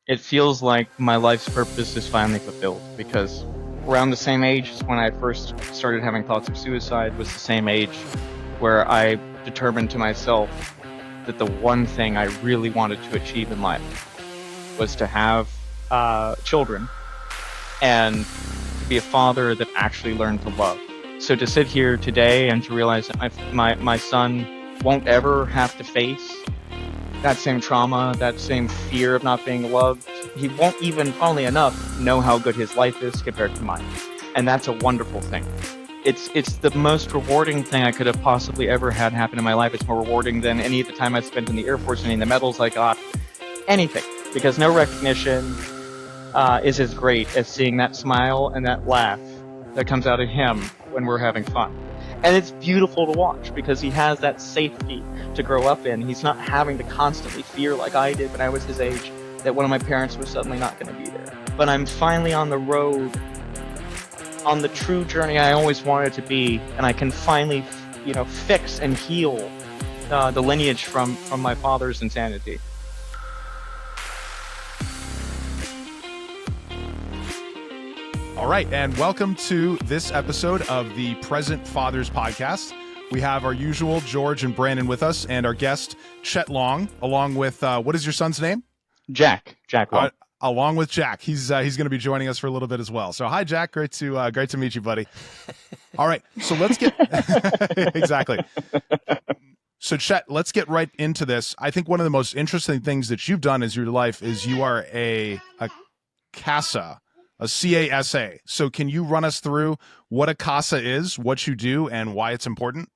it feels like my life's purpose is finally fulfilled, because around the same age as when I first started having thoughts of suicide was the same age where I determined to myself that the one thing I really wanted to achieve in life was to have children and to be a father that actually learned to love. So to sit here today and to realize that my son won't ever have to face that same trauma, that same fear of not being loved. He won't even, funnily enough, know how good his life is compared to mine. And that's a wonderful thing. It's the most rewarding thing I could have possibly ever had happen in my life. It's more rewarding than any of the time I spent in the Air Force, any of the medals I got, anything. Because no recognition is as great as seeing that smile and that laugh that comes out of him when we're having fun. And it's beautiful to watch because he has that safety to grow up in. He's not having to constantly fear like I did when I was his age that one of my parents was suddenly not going to be there. But I'm finally on the road, on the true journey I always wanted to be, and I can finally, fix and heal the lineage from my father's insanity. All right, and welcome to this episode of the Present Fathers Podcast. We have our usual George and Brandon with us, and our guest, Chet Long, along with, what is your son's name? Jack Long. Along with Jack. He's going to be joining us for a little bit as well. So hi, Jack. Great to meet you, buddy. All right, so let's get... Exactly. So Chet, let's get right into this. I think one of the most interesting things that you've done in your life is you are a CASA, a CASA. So can you run us through what a CASA is, what you do, and why it's important?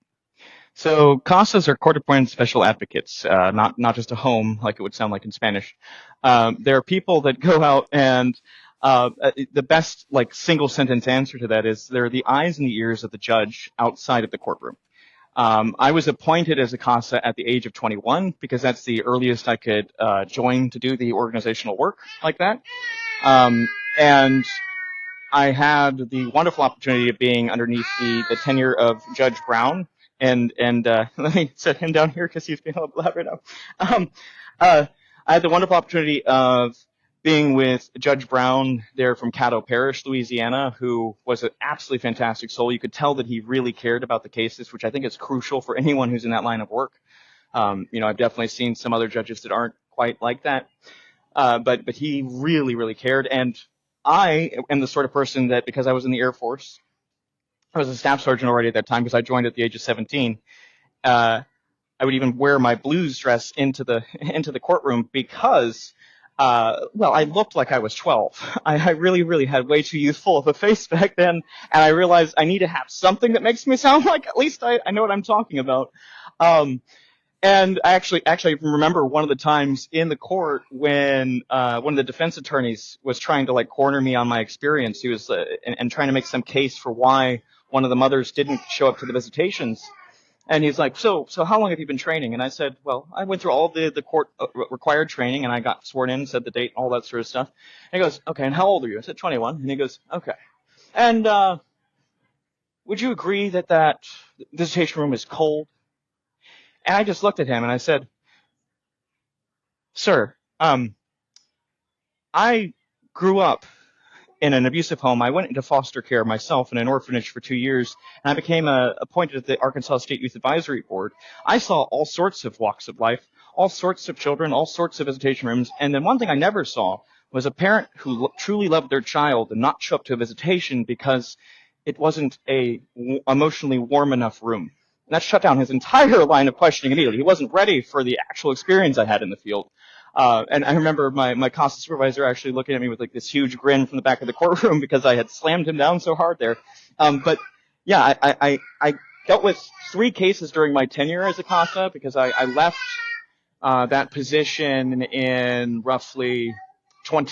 So CASAs are court-appointed special advocates, not just a home like it would sound like in Spanish. They're people that go out and the best single sentence answer to that is they're the eyes and the ears of the judge outside of the courtroom. I was appointed as a CASA at the age of 21 because that's the earliest I could join to do the organizational work like that. And I had the wonderful opportunity of being underneath the tenure of Judge Brown. And let me set him down here because he's being a little loud right now. I had the wonderful opportunity of being with Judge Brown there from Caddo Parish, Louisiana, who was an absolutely fantastic soul. You could tell that he really cared about the cases, which I think is crucial for anyone who's in that line of work. I've definitely seen some other judges that aren't quite like that. But he really, really cared. And I am the sort of person that, because I was in the Air Force, I was a staff sergeant already at that time because I joined at the age of 17. I would even wear my blues dress into the courtroom because, I looked like I was 12. I really, really had way too youthful of a face back then, and I realized I need to have something that makes me sound like at least I know what I'm talking about. And I actually remember one of the times in the court when one of the defense attorneys was trying to corner me on my experience. He was and trying to make some case for why one of the mothers didn't show up to the visitations. And he's like, so how long have you been training? And I said, well, I went through all of the court required training, and I got sworn in, said the date, all that sort of stuff. And he goes, okay, and how old are you? I said 21. And he goes, okay. And would you agree that visitation room is cold? And I just looked at him and I said, sir, I grew up in an abusive home. I went into foster care myself in an orphanage for 2 years, and I became appointed at the Arkansas State Youth Advisory Board. I saw all sorts of walks of life, all sorts of children, all sorts of visitation rooms, and then one thing I never saw was a parent who truly loved their child and not show up to a visitation because it wasn't a emotionally warm enough room. And that shut down his entire line of questioning immediately. He wasn't ready for the actual experience I had in the field. And I remember my CASA supervisor actually looking at me with this huge grin from the back of the courtroom because I had slammed him down so hard there. But yeah, I dealt with 3 cases during my tenure as a CASA because I left that position in roughly when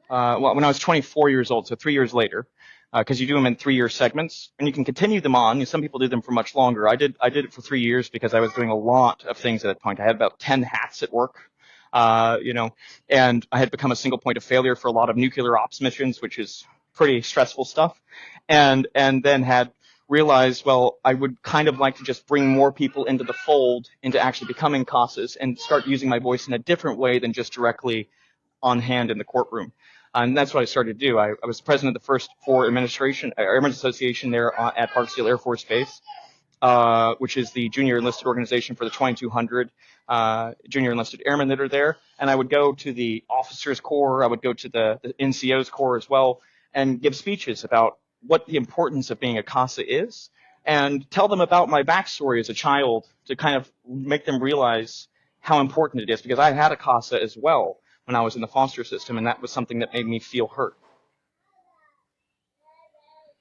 I was 24 years old, so 3 years later. Because you do them in 3-year segments, and you can continue them on. Some people do them for much longer. I did it for 3 years because I was doing a lot of things at that point. I had about 10 hats at work, and I had become a single point of failure for a lot of nuclear ops missions, which is pretty stressful stuff, and then had realized, well, I would kind of like to just bring more people into the fold, into actually becoming CASAs, and start using my voice in a different way than just directly on hand in the courtroom. And that's what I started to do. I was president of the first Airmen's Association there at Parksdale Air Force Base, which is the junior enlisted organization for the 2,200 junior enlisted airmen that are there. And I would go to the officers' corps, I would go to the NCO's corps as well, and give speeches about what the importance of being a CASA is, and tell them about my backstory as a child to kind of make them realize how important it is, because I had a CASA as well when I was in the foster system, and that was something that made me feel hurt.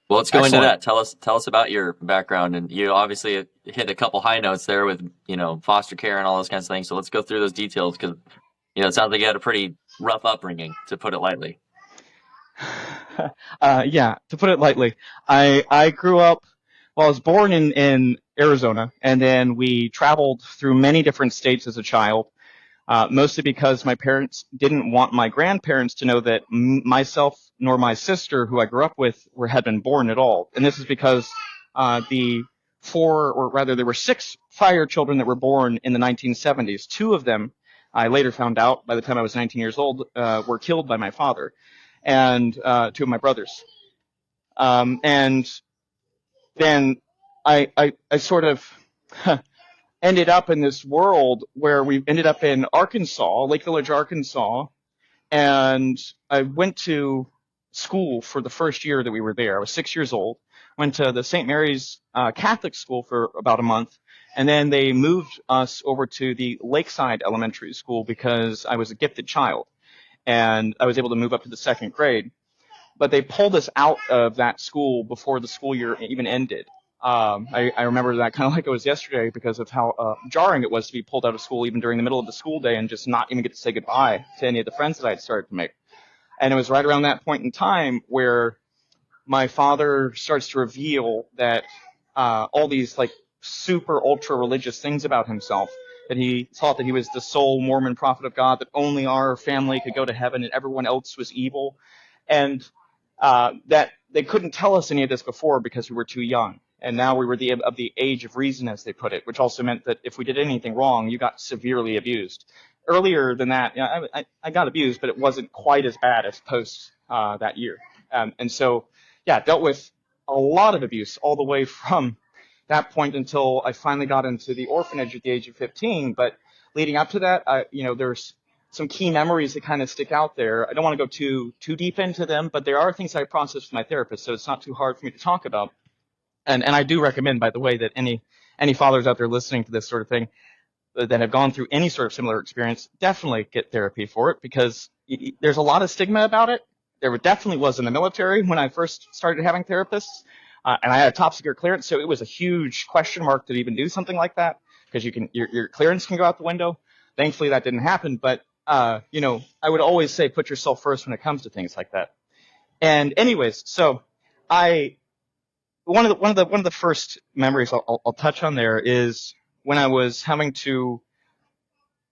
Well, let's go into Excellent. that. Tell us about your background, and you obviously hit a couple high notes there with foster care and all those kinds of things. So let's go through those details, because it sounds like you had a pretty rough upbringing, to put it lightly. Yeah, to put it lightly, I grew up. Well, I was born in Arizona, and then we traveled through many different states as a child. Mostly because my parents didn't want my grandparents to know that myself nor my sister, who I grew up with, had been born at all. And this is because there were 6 prior children that were born in the 1970s. 2 of them, I later found out by the time I was 19 years old, were killed by my father, and 2 of my brothers. And then I sort of ended up in this world where we ended up in Arkansas, Lake Village, Arkansas, and I went to school for the first year that we were there. I was 6 years old, went to the St. Mary's Catholic school for about a month, and then they moved us over to the Lakeside Elementary School because I was a gifted child, and I was able to move up to the 2nd grade. But they pulled us out of that school before the school year even ended. I remember that kind of like it was yesterday because of how jarring it was to be pulled out of school even during the middle of the school day and just not even get to say goodbye to any of the friends that I had started to make. And it was right around that point in time where my father starts to reveal that all these like super ultra religious things about himself, that he thought that he was the sole Mormon prophet of God, that only our family could go to heaven and everyone else was evil, and that they couldn't tell us any of this before because we were too young. And now we were of the age of reason, as they put it, which also meant that if we did anything wrong, you got severely abused. Earlier than that, I got abused, but it wasn't quite as bad as post that year. And so, yeah, dealt with a lot of abuse all the way from that point until I finally got into the orphanage at the age of 15. But leading up to that, there's some key memories that kind of stick out there. I don't want to go too deep into them, but there are things I processed with my therapist, so it's not too hard for me to talk about. And I do recommend, by the way, that any fathers out there listening to this sort of thing that have gone through any sort of similar experience definitely get therapy for it, because there's a lot of stigma about it. There definitely was in the military when I first started having therapists, and I had a top secret clearance, so it was a huge question mark to even do something like that, because your clearance can go out the window. Thankfully, that didn't happen, but I would always say put yourself first when it comes to things like that. And anyways, so one of the first memories I'll touch on there is when I was having to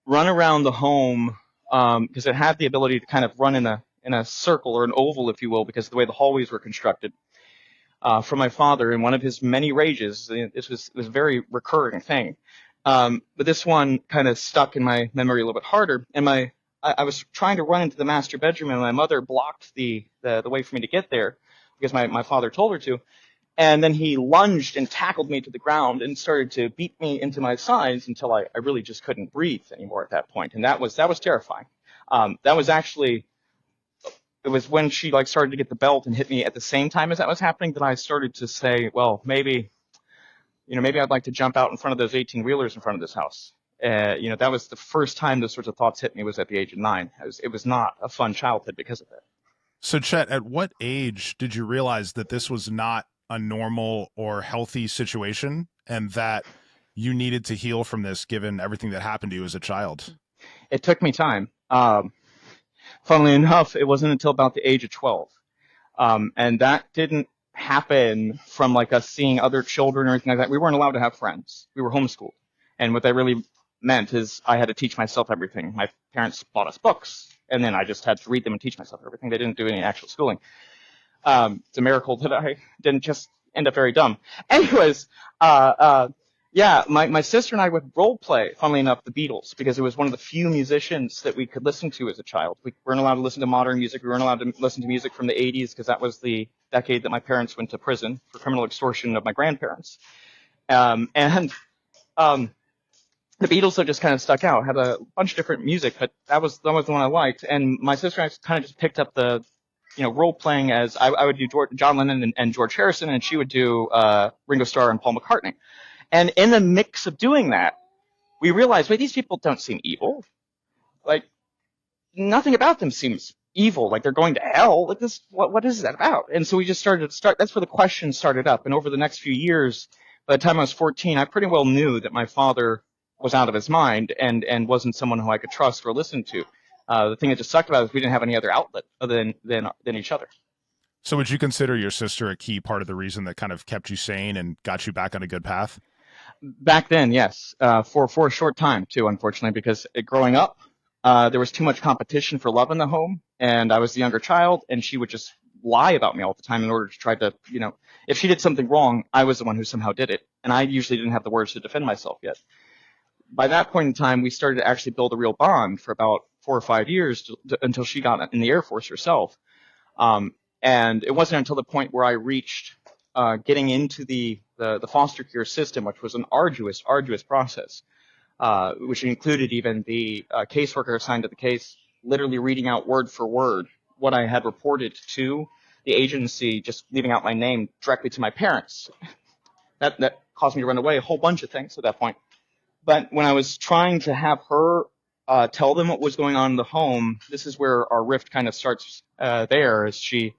run around the home, because it had the ability to kind of run in a circle or an oval, if you will, because of the way the hallways were constructed. From my father in one of his many rages. It was a very recurring thing. But this one kind of stuck in my memory a little bit harder. And I was trying to run into the master bedroom, and my mother blocked the way for me to get there because my father told her to. And then he lunged and tackled me to the ground and started to beat me into my sides until I really just couldn't breathe anymore at that point. And that was terrifying. It was when she started to get the belt and hit me at the same time as that was happening that I started to say, well, maybe I'd like to jump out in front of those 18-wheelers in front of this house. That was the first time those sorts of thoughts hit me, was at the age of 9. It was not a fun childhood because of it. So, Chet, at what age did you realize that this was not a normal or healthy situation, and that you needed to heal from this given everything that happened to you as a child? It took me time. Funnily enough, it wasn't until about the age of 12. And that didn't happen from us seeing other children or anything like that. We weren't allowed to have friends. We were homeschooled. And what that really meant is I had to teach myself everything. My parents bought us books, and then I just had to read them and teach myself everything. They didn't do any actual schooling. It's a miracle that I didn't just end up very dumb. Anyways, yeah, my sister and I would role play, funnily enough, the Beatles, because it was one of the few musicians that we could listen to as a child. We weren't allowed to listen to modern music. We weren't allowed to listen to music from the 80s because that was the decade that my parents went to prison for criminal extortion of my grandparents. And the Beatles have just kind of stuck out. Had a bunch of different music, but that was the one I liked. And my sister and I kind of just picked up the, role playing as I would do John Lennon and George Harrison, and she would do Ringo Starr and Paul McCartney. And in the mix of doing that, we realized, wait, these people don't seem evil. Like, nothing about them seems evil. Like, they're going to hell. Like, what is that about? And so we just that's where the question started up. And over the next few years, by the time I was 14, I pretty well knew that my father was out of his mind and wasn't someone who I could trust or listen to. The thing that just sucked about it is we didn't have any other outlet other than each other. So would you consider your sister a key part of the reason that kind of kept you sane and got you back on a good path? Back then, yes, for a short time too, unfortunately, because growing up, there was too much competition for love in the home, and I was the younger child, and she would just lie about me all the time in order to try to, if she did something wrong, I was the one who somehow did it, and I usually didn't have the words to defend myself yet. By that point in time, we started to actually build a real bond for about 4 or 5 years until she got in the Air Force herself. And it wasn't until the point where I reached getting into the foster care system, which was an arduous process, which included even the caseworker assigned to the case literally reading out word for word what I had reported to the agency, just leaving out my name directly to my parents. That caused me to run away a whole bunch of things at that point. But when I was trying to have her tell them what was going on in the home, this is where our rift kind of starts there, as she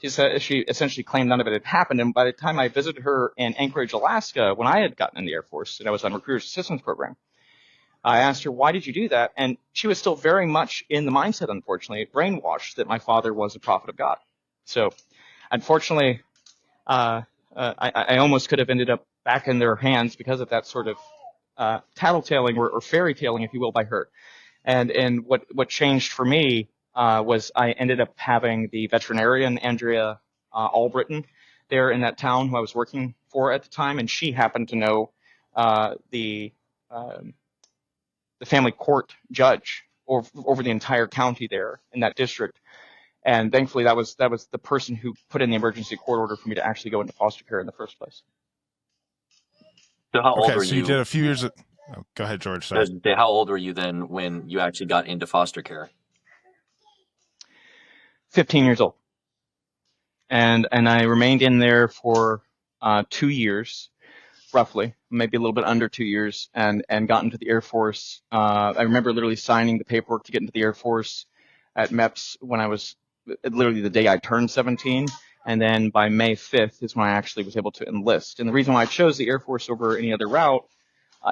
essentially claimed none of it had happened. And by the time I visited her in Anchorage, Alaska, when I had gotten in the Air Force and I was on Recruiter's Assistance Program, I asked her, why did you do that? And she was still very much in the mindset, unfortunately, brainwashed that my father was a prophet of God. So, unfortunately, I almost could have ended up back in their hands because of that sort of tattletaling or fairy tailing, if you will, by her. And what changed for me was I ended up having the veterinarian, Andrea Albritton, there in that town who I was working for at the time, and she happened to know the family court judge over the entire county there in that district. And thankfully, that was the person who put in the emergency court order for me to actually go into foster care in the first place. So how old were you? So you did a few years. Go ahead, George. Sorry. How old were you then when you actually got into foster care? 15 years old. And I remained in there for 2 years, roughly, maybe a little bit under 2 years, and got into the Air Force. I remember literally signing the paperwork to get into the Air Force at MEPS when I was literally the day I turned 17. And then by May 5th is when I actually was able to enlist. And the reason why I chose the Air Force over any other route,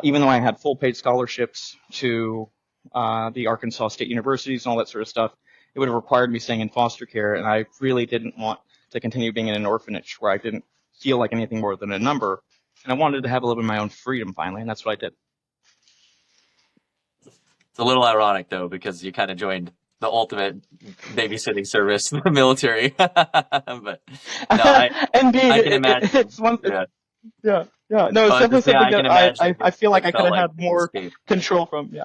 even though I had full paid scholarships to the Arkansas State Universities and all that sort of stuff, it would have required me staying in foster care. And I really didn't want to continue being in an orphanage where I didn't feel like anything more than a number. And I wanted to have a little bit of my own freedom finally, and that's what I did. It's a little ironic, though, because you kind of joined the ultimate babysitting service, the military. But no, I can imagine. It's one. Yeah. No, it's definitely something that I feel like I could have had more control from. Yeah.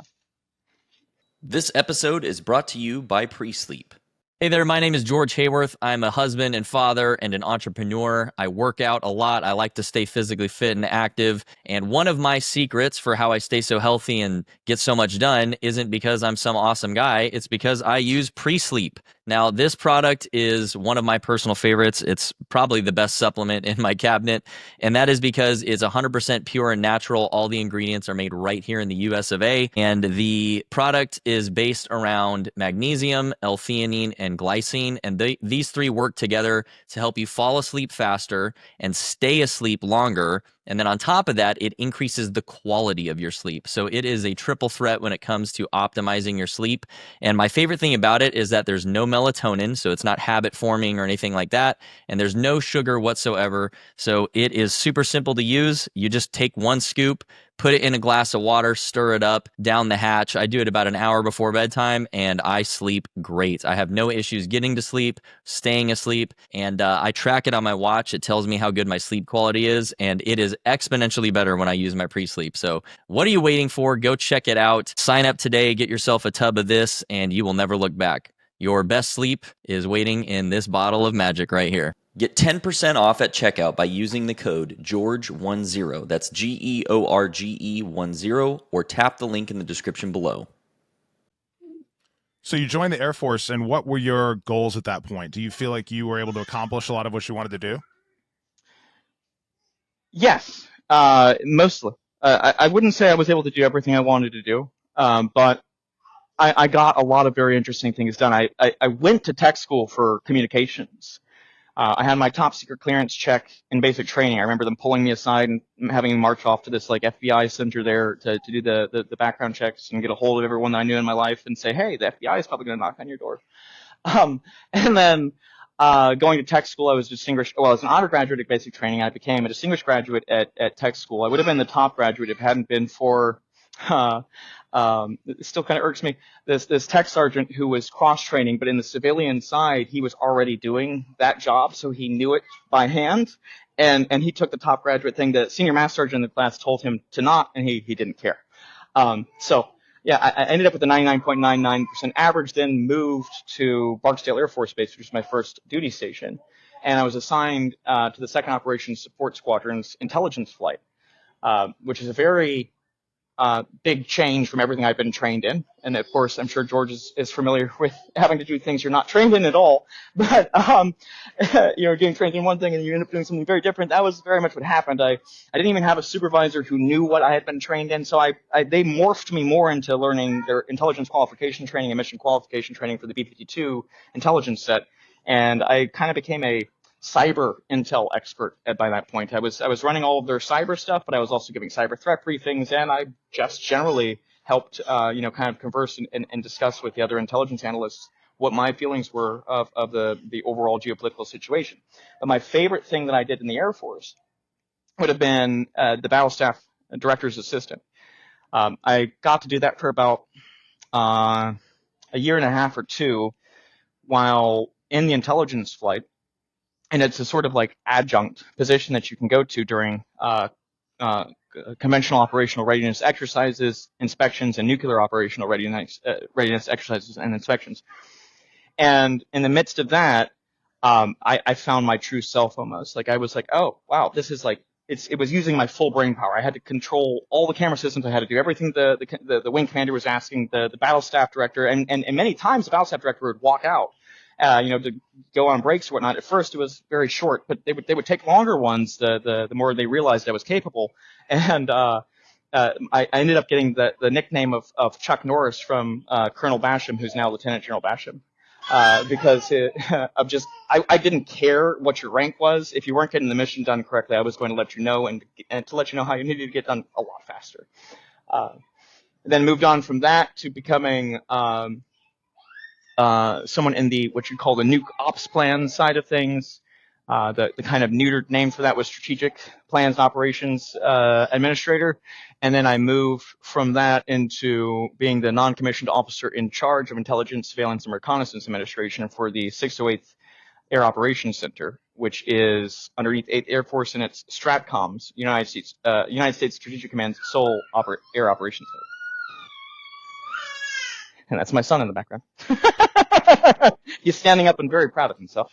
This episode is brought to you by Pre-Sleep. Hey there, my name is George Hayworth. I'm a husband and father and an entrepreneur. I work out a lot. I like to stay physically fit and active. And one of my secrets for how I stay so healthy and get so much done isn't because I'm some awesome guy. It's because I use Pre-Sleep. Now, this product is one of my personal favorites. It's probably the best supplement in my cabinet, and that is because it's 100% pure and natural. All the ingredients are made right here in the US of A, and the product is based around magnesium, L-theanine, and glycine, and these three work together to help you fall asleep faster and stay asleep longer. And then on top of that, it increases the quality of your sleep. So it is a triple threat when it comes to optimizing your sleep. And my favorite thing about it is that there's no melatonin, so it's not habit forming or anything like that. And there's no sugar whatsoever. So it is super simple to use. You just take one scoop, put it in a glass of water, stir it up down the hatch. I do it about an hour before bedtime, and I sleep great. I have no issues getting to sleep, staying asleep, and I track it on my watch. It tells me how good my sleep quality is, and it is exponentially better when I use my pre-sleep. So what are you waiting for? Go check it out. Sign up today, get yourself a tub of this, and you will never look back. Your best sleep is waiting in this bottle of magic right here. Get 10% off at checkout by using the code GEORGE10. That's GEORGE10, or tap the link in the description below. So you joined the Air Force, and what were your goals at that point? Do you feel like you were able to accomplish a lot of what you wanted to do? Yes, mostly. I wouldn't say I was able to do everything I wanted to do, but I got a lot of very interesting things done. I went to tech school for communications. I had my top secret clearance check in basic training. I remember them pulling me aside and having me march off to this like FBI center there to do the background checks and get a hold of everyone that I knew in my life and say, hey, the FBI is probably going to knock on your door. And then going to tech school, I was distinguished. Well, as an undergraduate at basic training, I became a distinguished graduate at tech school. I would have been the top graduate if it hadn't been for it still kind of irks me. This tech sergeant who was cross training, but in the civilian side, he was already doing that job, so he knew it by hand. And he took the top graduate thing. The senior master sergeant in the class told him to not, and he didn't care. So yeah, I ended up with a 99.99% average, then moved to Barksdale Air Force Base, which was my first duty station. And I was assigned to the 2nd Operations Support Squadron's intelligence flight, which is a very big change from everything I've been trained in. And of course, I'm sure George is familiar with having to do things you're not trained in at all. But, you're doing trained in one thing and you end up doing something very different. That was very much what happened. I didn't even have a supervisor who knew what I had been trained in. So they morphed me more into learning their intelligence qualification training and mission qualification training for the B-52 intelligence set. And I kind of became a cyber intel expert by that point. I was running all of their cyber stuff, but I was also giving cyber threat briefings, and I just generally helped, kind of converse and discuss with the other intelligence analysts what my feelings were of the overall geopolitical situation. But my favorite thing that I did in the Air Force would have been the Battle Staff Director's Assistant. I got to do that for about a year and a half or two while in the intelligence flight. And it's a sort of like adjunct position that you can go to during conventional operational readiness exercises, inspections, and nuclear operational readiness exercises and inspections. And in the midst of that, I found my true self almost. Like I was like, oh wow, this is like it was using my full brain power. I had to control all the camera systems. I had to do everything the wing commander was asking, the battle staff director, and many times the battle staff director would walk out. To go on breaks or whatnot. At first, it was very short, but they would take longer ones the more they realized I was capable. And I ended up getting the nickname of Chuck Norris from Colonel Basham, who's now Lieutenant General Basham, because I didn't care what your rank was. If you weren't getting the mission done correctly, I was going to let you know and to let you know how you needed to get done a lot faster. Then moved on from that to becoming someone in what you'd call the nuke ops plan side of things. The kind of neutered name for that was strategic plans and operations administrator. And then I moved from that into being the non-commissioned officer in charge of intelligence, surveillance, and reconnaissance administration for the 608th Air Operations Center, which is underneath 8th Air Force and its STRATCOMs, United States Strategic Command's sole air operations center. And that's my son in the background. He's standing up and very proud of himself.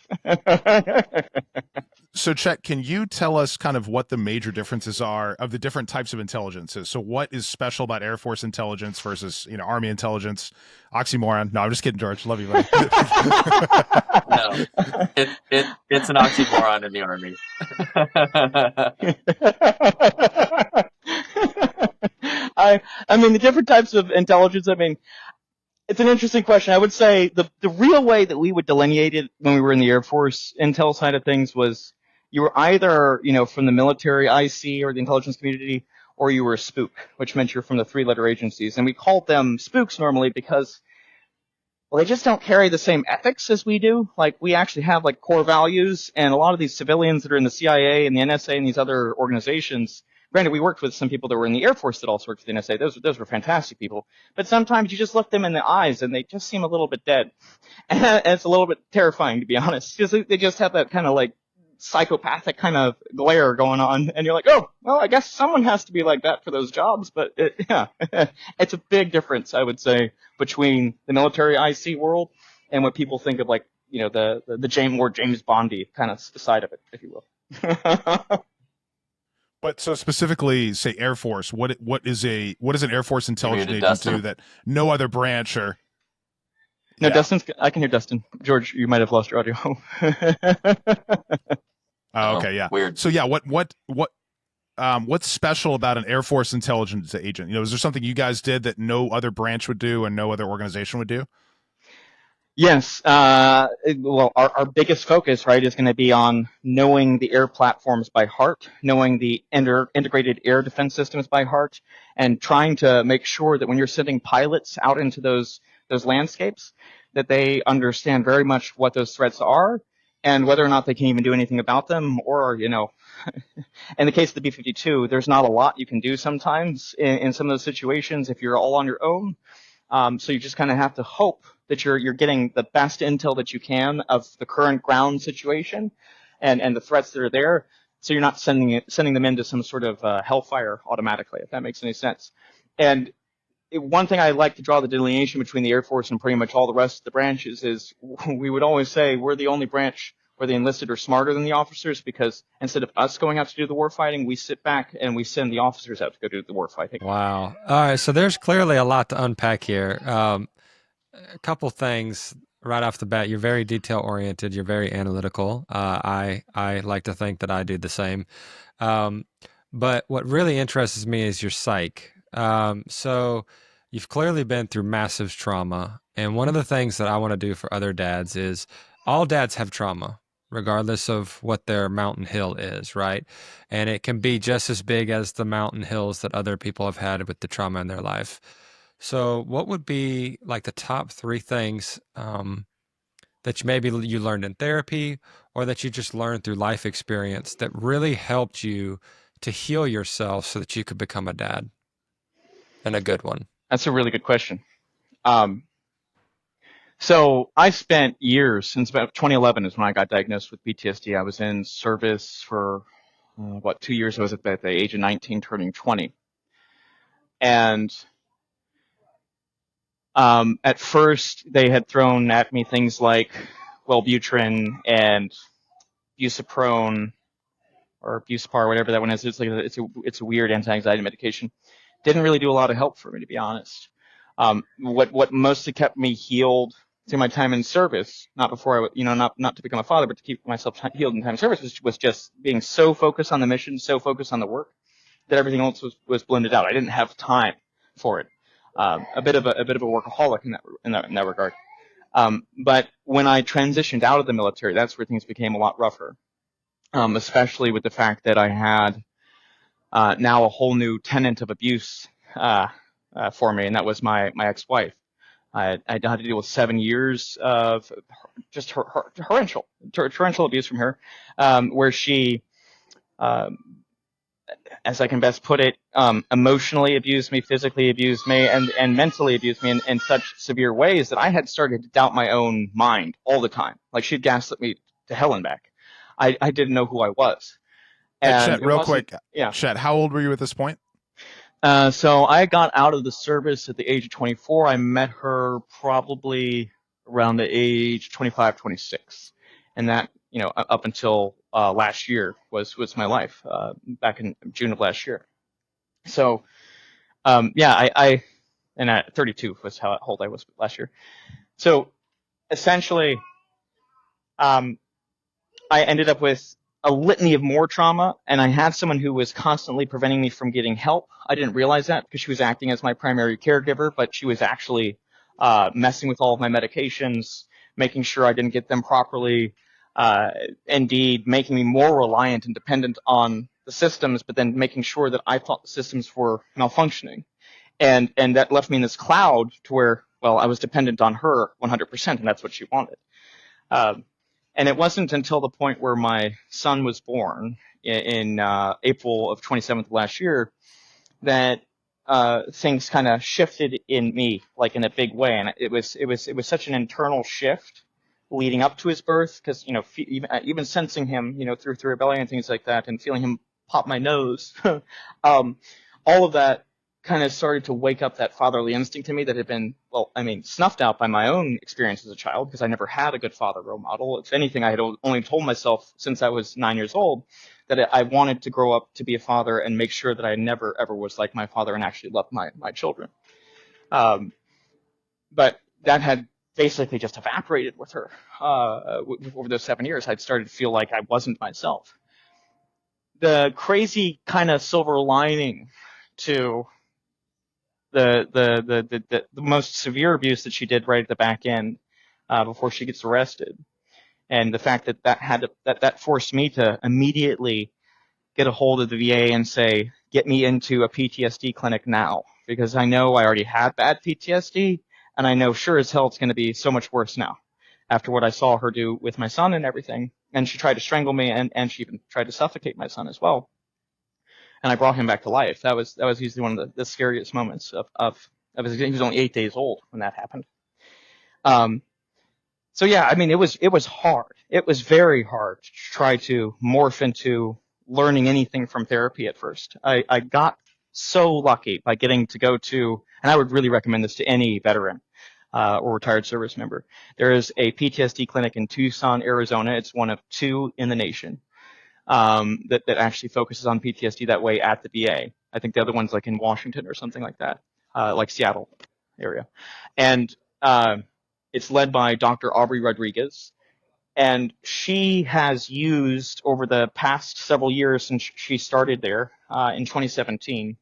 So, Chet, can you tell us kind of what the major differences are of the different types of intelligences? So what is special about Air Force intelligence versus, Army intelligence? Oxymoron. No, I'm just kidding, George. Love you, buddy. No, it's an oxymoron in the Army. I mean, the different types of intelligence, it's an interesting question. I would say the real way that we would delineate it when we were in the Air Force intel side of things was you were either, from the military IC or the intelligence community, or you were a spook, which meant you're from the 3-letter agencies. And we called them spooks normally because, well, they just don't carry the same ethics as we do. Like, we actually have, core values, and a lot of these civilians that are in the CIA and the NSA and these other organizations, granted, we worked with some people that were in the Air Force that also worked for the NSA. Those were fantastic people. But sometimes you just look them in the eyes and they just seem a little bit dead. And it's a little bit terrifying, to be honest, because they just have that kind of like psychopathic kind of glare going on, and you're like, oh, well, I guess someone has to be like that for those jobs. But yeah, it's a big difference, I would say, between the military IC world and what people think of, like, you know, the more James Bondy kind of side of it, if you will. But so specifically, say Air Force, what does an Air Force intelligence agent Dustin. do that no other branch or? No, Yeah. I can hear Dustin. George, you might have lost your audio. Oh, okay, yeah. Weird. So yeah, what's special about an Air Force intelligence agent? You know, is there something you guys did that no other branch would do and no other organization would do? Yes. Well, our biggest focus, right, is going to be on knowing the air platforms by heart, knowing the integrated air defense systems by heart, and trying to make sure that when you're sending pilots out into those landscapes, that they understand very much what those threats are and whether or not they can even do anything about them. Or, you know, in the case of the B-52, there's not a lot you can do sometimes in some of those situations if you're all on your own. So you just kind of have to hope that you're getting the best intel that you can of the current ground situation and the threats that are there. So you're not sending them into some sort of hellfire automatically, if that makes any sense. And one thing I like to draw the delineation between the Air Force and pretty much all the rest of the branches is we would always say we're the only branch where the enlisted are smarter than the officers, because instead of us going out to do the war fighting, we sit back and we send the officers out to go do the war fighting. Wow. All right. So there's clearly a lot to unpack here. A couple things right off the bat. You're very detail oriented. You're very analytical. I like to think that I do the same. But what really interests me is your psyche. So you've clearly been through massive trauma. And one of the things that I want to do for other dads is all dads have trauma, regardless of what their mountain hill is, right? And it can be just as big as the mountain hills that other people have had with the trauma in their life. So what would be like the top 3 things that maybe you learned in therapy or that you just learned through life experience that really helped you to heal yourself so that you could become a dad, and a good one? That's a really good question. So I spent years, since about 2011 is when I got diagnosed with PTSD. I was in service for, 2 years. I was at the age of 19, turning 20. And at first, they had thrown at me things like Wellbutrin and Buciprone or Buspar, whatever that one is. It's a weird anti-anxiety medication. Didn't really do a lot of help for me, to be honest. What mostly kept me healed through my time in service, not before not to become a father, but to keep myself healed in time of service, was just being so focused on the mission, so focused on the work, that everything else was blended out. I didn't have time for it. A bit of a workaholic in that regard. But when I transitioned out of the military, that's where things became a lot rougher. Especially with the fact that I had now a whole new tenant of abuse for me, and that was my ex-wife. I had to deal with 7 years of just torrential abuse from her, where she, as I can best put it, emotionally abused me, physically abused me, and mentally abused me in such severe ways that I had started to doubt my own mind all the time. Like, she'd gaslit me to hell and back. I didn't know who I was. And Chet, real quick, yeah. Chet, how old were you at this point? So I got out of the service at the age of 24. I met her probably around the age 25, 26. And that, up until last year was my life, back in June of last year. So, I at 32 was how old I was last year. So essentially, I ended up with a litany of more trauma, and I had someone who was constantly preventing me from getting help. I didn't realize that because she was acting as my primary caregiver, but she was actually messing with all of my medications, making sure I didn't get them properly, indeed making me more reliant and dependent on the systems, but then making sure that I thought the systems were malfunctioning. And that left me in this cloud to where, well, I was dependent on her 100%, and that's what she wanted. And it wasn't until the point where my son was born in April of 27th last year that things kind of shifted in me, like in a big way. And it was such an internal shift leading up to his birth, because even sensing him, through rebellion and things like that, and feeling him pop my nose, all of that kind of started to wake up that fatherly instinct in me that had been, snuffed out by my own experience as a child, because I never had a good father role model. If anything, I had only told myself since I was 9 years old that I wanted to grow up to be a father and make sure that I never, ever was like my father and actually loved my children. But that had basically just evaporated with her. Over those 7 years, I'd started to feel like I wasn't myself. The crazy kind of silver lining to the most severe abuse that she did right at the back end, before she gets arrested, and the fact that forced me to immediately get a hold of the VA and say, get me into a PTSD clinic now, because I know I already had bad PTSD, and I know sure as hell it's going to be so much worse now after what I saw her do with my son and everything. And she tried to strangle me, and she even tried to suffocate my son as well. And I brought him back to life. That was easily one of the scariest moments of his. He was only 8 days old when that happened. So yeah, I mean, it was hard. It was very hard to try to morph into learning anything from therapy at first. I got so lucky by getting to go to, and I would really recommend this to any veteran or retired service member. There is a PTSD clinic in Tucson, Arizona. It's one of 2 in the nation that actually focuses on PTSD that way at the VA. I think the other one's like in Washington or something like that, like Seattle area. And it's led by Dr. Aubrey Rodriguez. And she has used, over the past several years since she started there in 2017,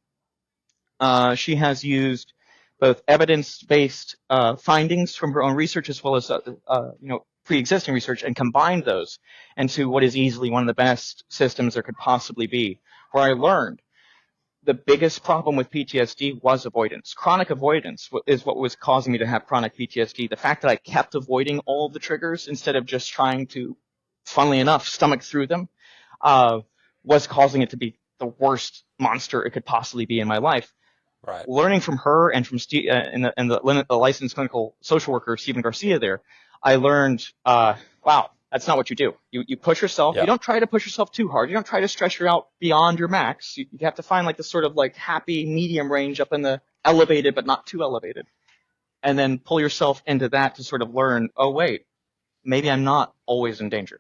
she has used both evidence-based findings from her own research as well as pre-existing research, and combined those into what is easily one of the best systems there could possibly be. Where I learned the biggest problem with PTSD was avoidance. Chronic avoidance is what was causing me to have chronic PTSD. The fact that I kept avoiding all of the triggers instead of just trying to, funnily enough, stomach through them, was causing it to be the worst monster it could possibly be in my life. Right. Learning from her and from the licensed clinical social worker, Stephen Garcia there, I learned, wow, that's not what you do. You push yourself. Yep. You don't try to push yourself too hard. You don't try to stretch you out beyond your max. You have to find like this sort of like happy medium range up in the elevated but not too elevated. And then pull yourself into that to sort of learn, oh, wait, maybe I'm not always in danger.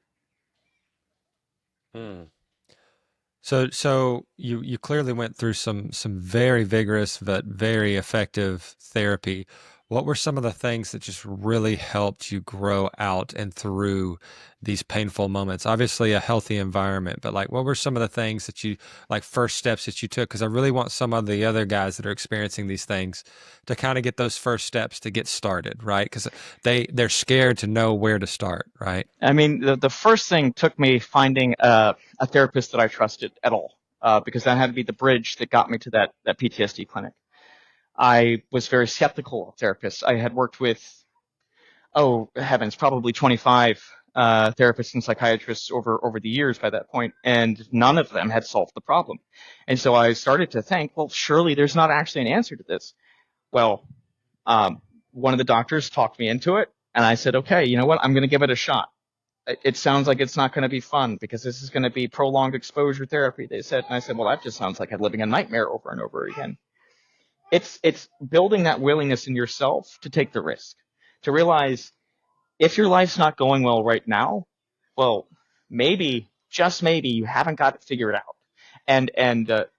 So you clearly went through some very vigorous but very effective therapy. What were some of the things that just really helped you grow out and through these painful moments? Obviously a healthy environment, but like what were some of the things that you, like first steps that you took? Because I really want some of the other guys that are experiencing these things to kind of get those first steps to get started, right? Because they're scared to know where to start, right? I mean, the first thing took me finding a therapist that I trusted at all, because that had to be the bridge that got me to that PTSD clinic. I was very skeptical of therapists. I had worked with, oh heavens, probably 25 therapists and psychiatrists over the years by that point, and none of them had solved the problem. And so I started to think, well, surely there's not actually an answer to this. Well, one of the doctors talked me into it, and I said, okay, you know what? I'm going to give it a shot. It sounds like it's not going to be fun because this is going to be prolonged exposure therapy, they said. And I said, well, that just sounds like I'm living a nightmare over and over again. It's building that willingness in yourself to take the risk, to realize if your life's not going well right now, well, maybe, just maybe, you haven't got it figured out. And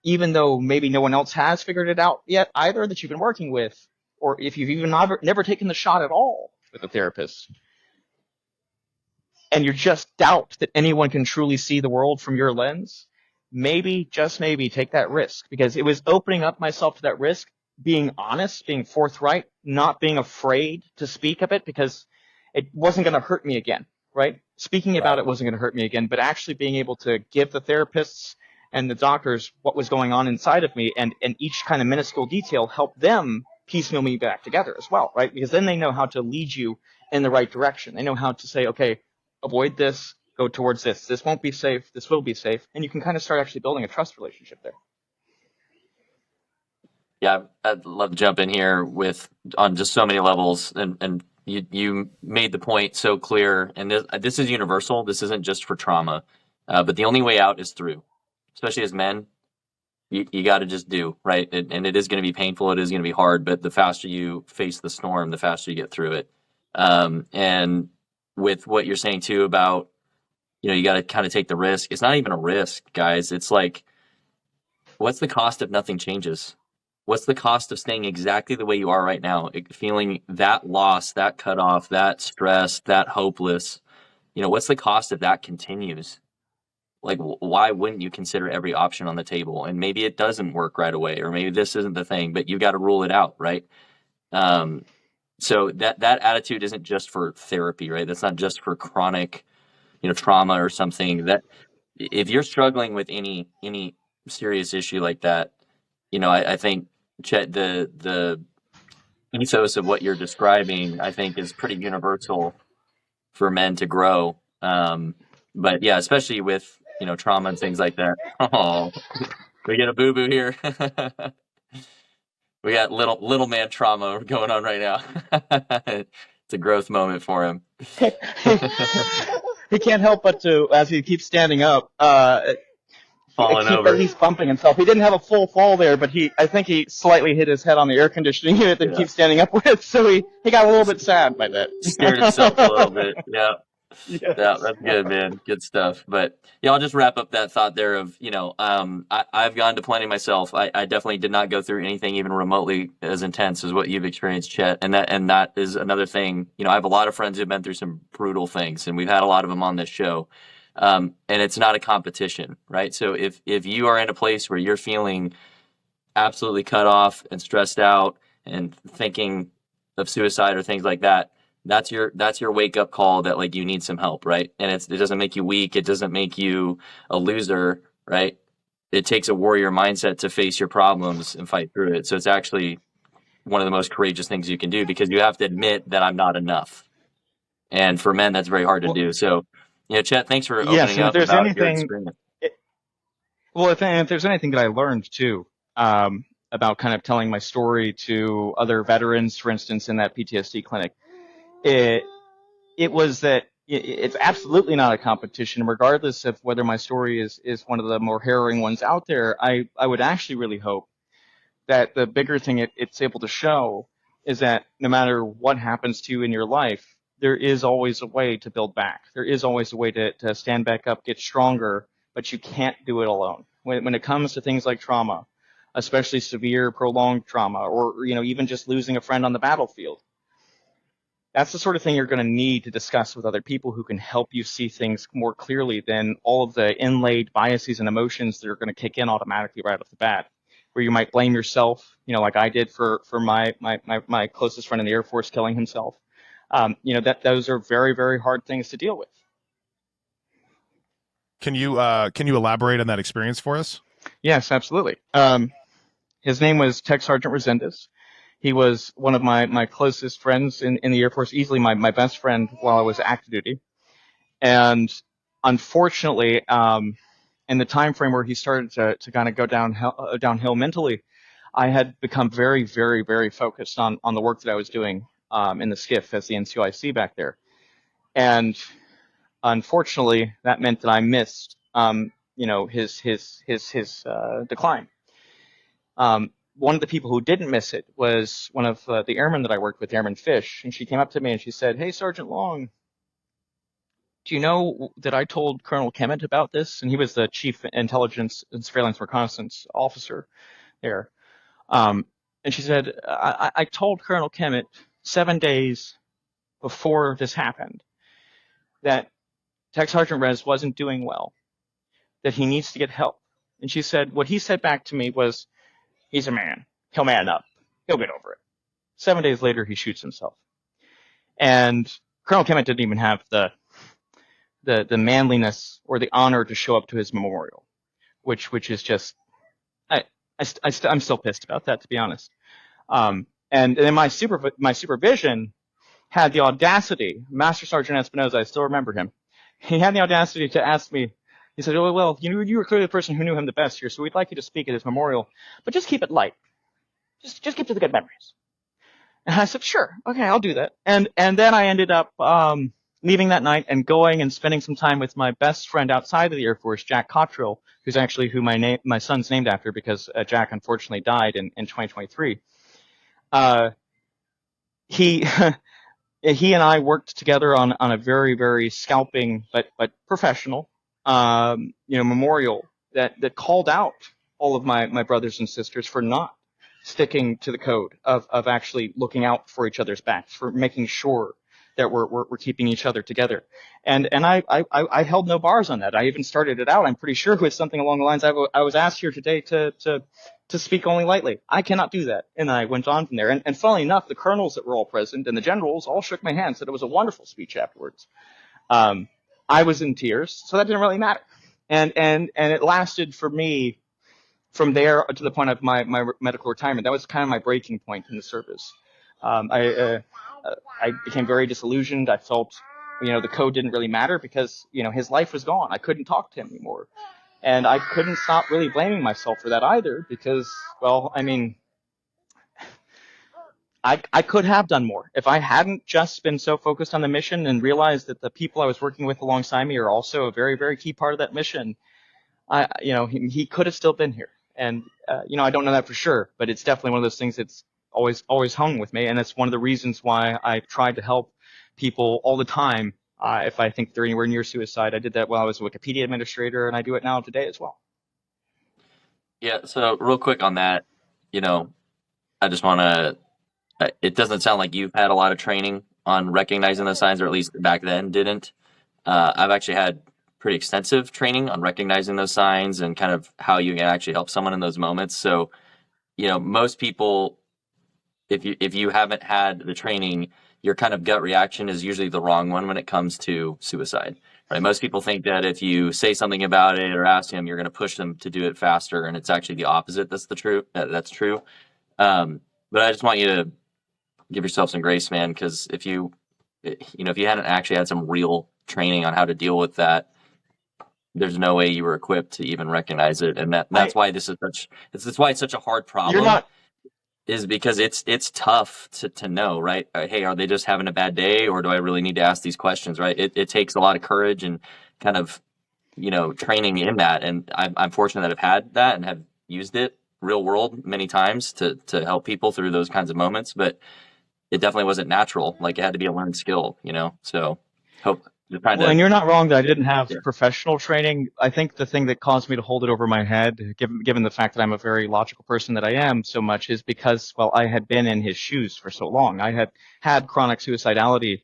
even though maybe no one else has figured it out yet either that you've been working with, or if you've even never taken the shot at all with a therapist, and you just doubt that anyone can truly see the world from your lens, maybe, just maybe, take that risk. Because it was opening up myself to that risk, being honest, being forthright, not being afraid to speak of it because it wasn't going to hurt me again, right? Speaking about it wasn't going to hurt me again, but actually being able to give the therapists and the doctors what was going on inside of me, and each kind of minuscule detail help them piecemeal me back together as well, right? Because then they know how to lead you in the right direction. They know how to say, okay, avoid this, go towards this. This won't be safe. This will be safe. And you can kind of start actually building a trust relationship there. Yeah, I'd love to jump in here with on just so many levels, and you made the point so clear. And this is universal. This isn't just for trauma, but the only way out is through. Especially as men, you got to just do right, and it is going to be painful. It is going to be hard, but the faster you face the storm, the faster you get through it. And with what you're saying too about, you got to kind of take the risk. It's not even a risk, guys. It's like, what's the cost if nothing changes? What's the cost of staying exactly the way you are right now, feeling that loss, that cut off, that stress, that hopeless? What's the cost if that continues? Like, why wouldn't you consider every option on the table? And maybe it doesn't work right away, or maybe this isn't the thing, but you got to rule it out, right? So that attitude isn't just for therapy, right? That's not just for chronic, trauma or something. That if you're struggling with any serious issue like that, I think, Chet, the ethos of what you're describing, I think, is pretty universal for men to grow. But yeah, especially with trauma and things like that. Oh, we get a boo boo here. We got little man trauma going on right now. It's a growth moment for him. He can't help but to, as he keeps standing up, Falling keep over. at least bumping himself. He didn't have a full fall there, but I think he slightly hit his head on the air conditioning unit that he keeps standing up with, so he got a little bit sad by that. Scared himself a little bit. Yeah. Yes. Yeah, that's good, man. Good stuff. But yeah, I'll just wrap up that thought there of, I've gone to plenty myself. I definitely did not go through anything even remotely as intense as what you've experienced, Chet. And that is another thing. I have a lot of friends who've been through some brutal things, and we've had a lot of them on this show. And it's not a competition, right? So if you are in a place where you're feeling absolutely cut off and stressed out and thinking of suicide or things like that, that's your wake up call that, like, you need some help, right? And it doesn't make you weak. It doesn't make you a loser, right? It takes a warrior mindset to face your problems and fight through it. So it's actually one of the most courageous things you can do, because you have to admit that I'm not enough. And for men, that's very hard to do. So, Chet, thanks for opening up about your experience. If there's anything that I learned too, about kind of telling my story to other veterans, for instance, in that PTSD clinic, it was that it's absolutely not a competition, regardless of whether my story is one of the more harrowing ones out there. I would actually really hope that the bigger thing it's able to show is that no matter what happens to you in your life, there is always a way to build back. There is always a way to stand back up, get stronger, but you can't do it alone. When it comes to things like trauma, especially severe, prolonged trauma, or even just losing a friend on the battlefield, that's the sort of thing you're going to need to discuss with other people who can help you see things more clearly than all of the inlaid biases and emotions that are going to kick in automatically right off the bat, where you might blame yourself, like I did for my closest friend in the Air Force killing himself. Those are very, very hard things to deal with. Can you elaborate on that experience for us? Yes, absolutely. His name was Tech Sergeant Resendez. He was one of my closest friends in the Air Force, easily my best friend while I was active duty. And unfortunately, in the time frame where he started to kind of go downhill mentally, I had become very, very, very focused on the work that I was doing in the SCIF as the NCOIC back there. And unfortunately, that meant that I missed his decline. One of the people who didn't miss it was one of the airmen that I worked with, Airman Fish, and she came up to me and she said, "Hey, Sergeant Long, do you know that I told Colonel Kemet about this?" And he was the Chief Intelligence and Surveillance Reconnaissance Officer there. And she said, I told Colonel Kemet 7 days before this happened that Tech Sergeant Rez wasn't doing well, that he needs to get help. And she said, what he said back to me was, "He's a man. He'll man up. He'll get over it." 7 days later, he shoots himself. And Colonel Kemet didn't even have the manliness or the honor to show up to his memorial, which is just, I'm still pissed about that, to be honest. And then my supervision had the audacity, Master Sergeant Espinoza, I still remember him, he had the audacity to ask me. He said, "Oh well, you were clearly the person who knew him the best here, so we'd like you to speak at his memorial, but just keep it light. Just keep to the good memories." And I said, "Sure, okay, I'll do that." And then I ended up leaving that night and going and spending some time with my best friend outside of the Air Force, Jack Cottrell, who's actually who my son's named after, because Jack unfortunately died in 2023. He he and I worked together on a very, very scalping but professional memorial that called out all of my brothers and sisters for not sticking to the code of actually looking out for each other's backs, for making sure that we're keeping each other together. And I held no bars on that. I even started it out, I'm pretty sure, with something along the lines, I was asked here today to speak only lightly. I cannot do that. And I went on from there. And funnily enough, the colonels that were all present and the generals all shook my hand, said it was a wonderful speech afterwards. I was in tears, so that didn't really matter. And it lasted for me from there to the point of my medical retirement. That was kind of my breaking point in the service. I became very disillusioned. I felt, the code didn't really matter because, his life was gone. I couldn't talk to him anymore. And I couldn't stop really blaming myself for that either because, well, I mean, I could have done more. If I hadn't just been so focused on the mission and realized that the people I was working with alongside me are also a very, very key part of that mission, he could have still been here. And, I don't know that for sure, but it's definitely one of those things that's always hung with me. And that's one of the reasons why I've tried to help people all the time. If I think they're anywhere near suicide. I did that while I was a Wikipedia administrator, and I do it now today as well. Yeah, so real quick on that, I just want to, it doesn't sound like you've had a lot of training on recognizing those signs, or at least back then didn't. I've actually had pretty extensive training on recognizing those signs and kind of how you can actually help someone in those moments. So, most people, if you haven't had the training, your kind of gut reaction is usually the wrong one when it comes to suicide, right? Most people think that if you say something about it or ask them, you're going to push them to do it faster, and it's actually the opposite. That's true. But I just want you to give yourself some grace, man, because if you hadn't actually had some real training on how to deal with that, there's no way you were equipped to even recognize it, and that's why this is that's why it's such a hard problem. You're not. Is because it's tough to know, right? Hey, are they just having a bad day, or do I really need to ask these questions, right? It takes a lot of courage and kind of, training in that. And I'm fortunate that I've had that and have used it real world many times to help people through those kinds of moments. But it definitely wasn't natural. Like, it had to be a learned skill, So hope. And you're not wrong that I didn't have professional training. I think the thing that caused me to hold it over my head, given the fact that I'm a very logical person that I am so much, is because, well, I had been in his shoes for so long. I had chronic suicidality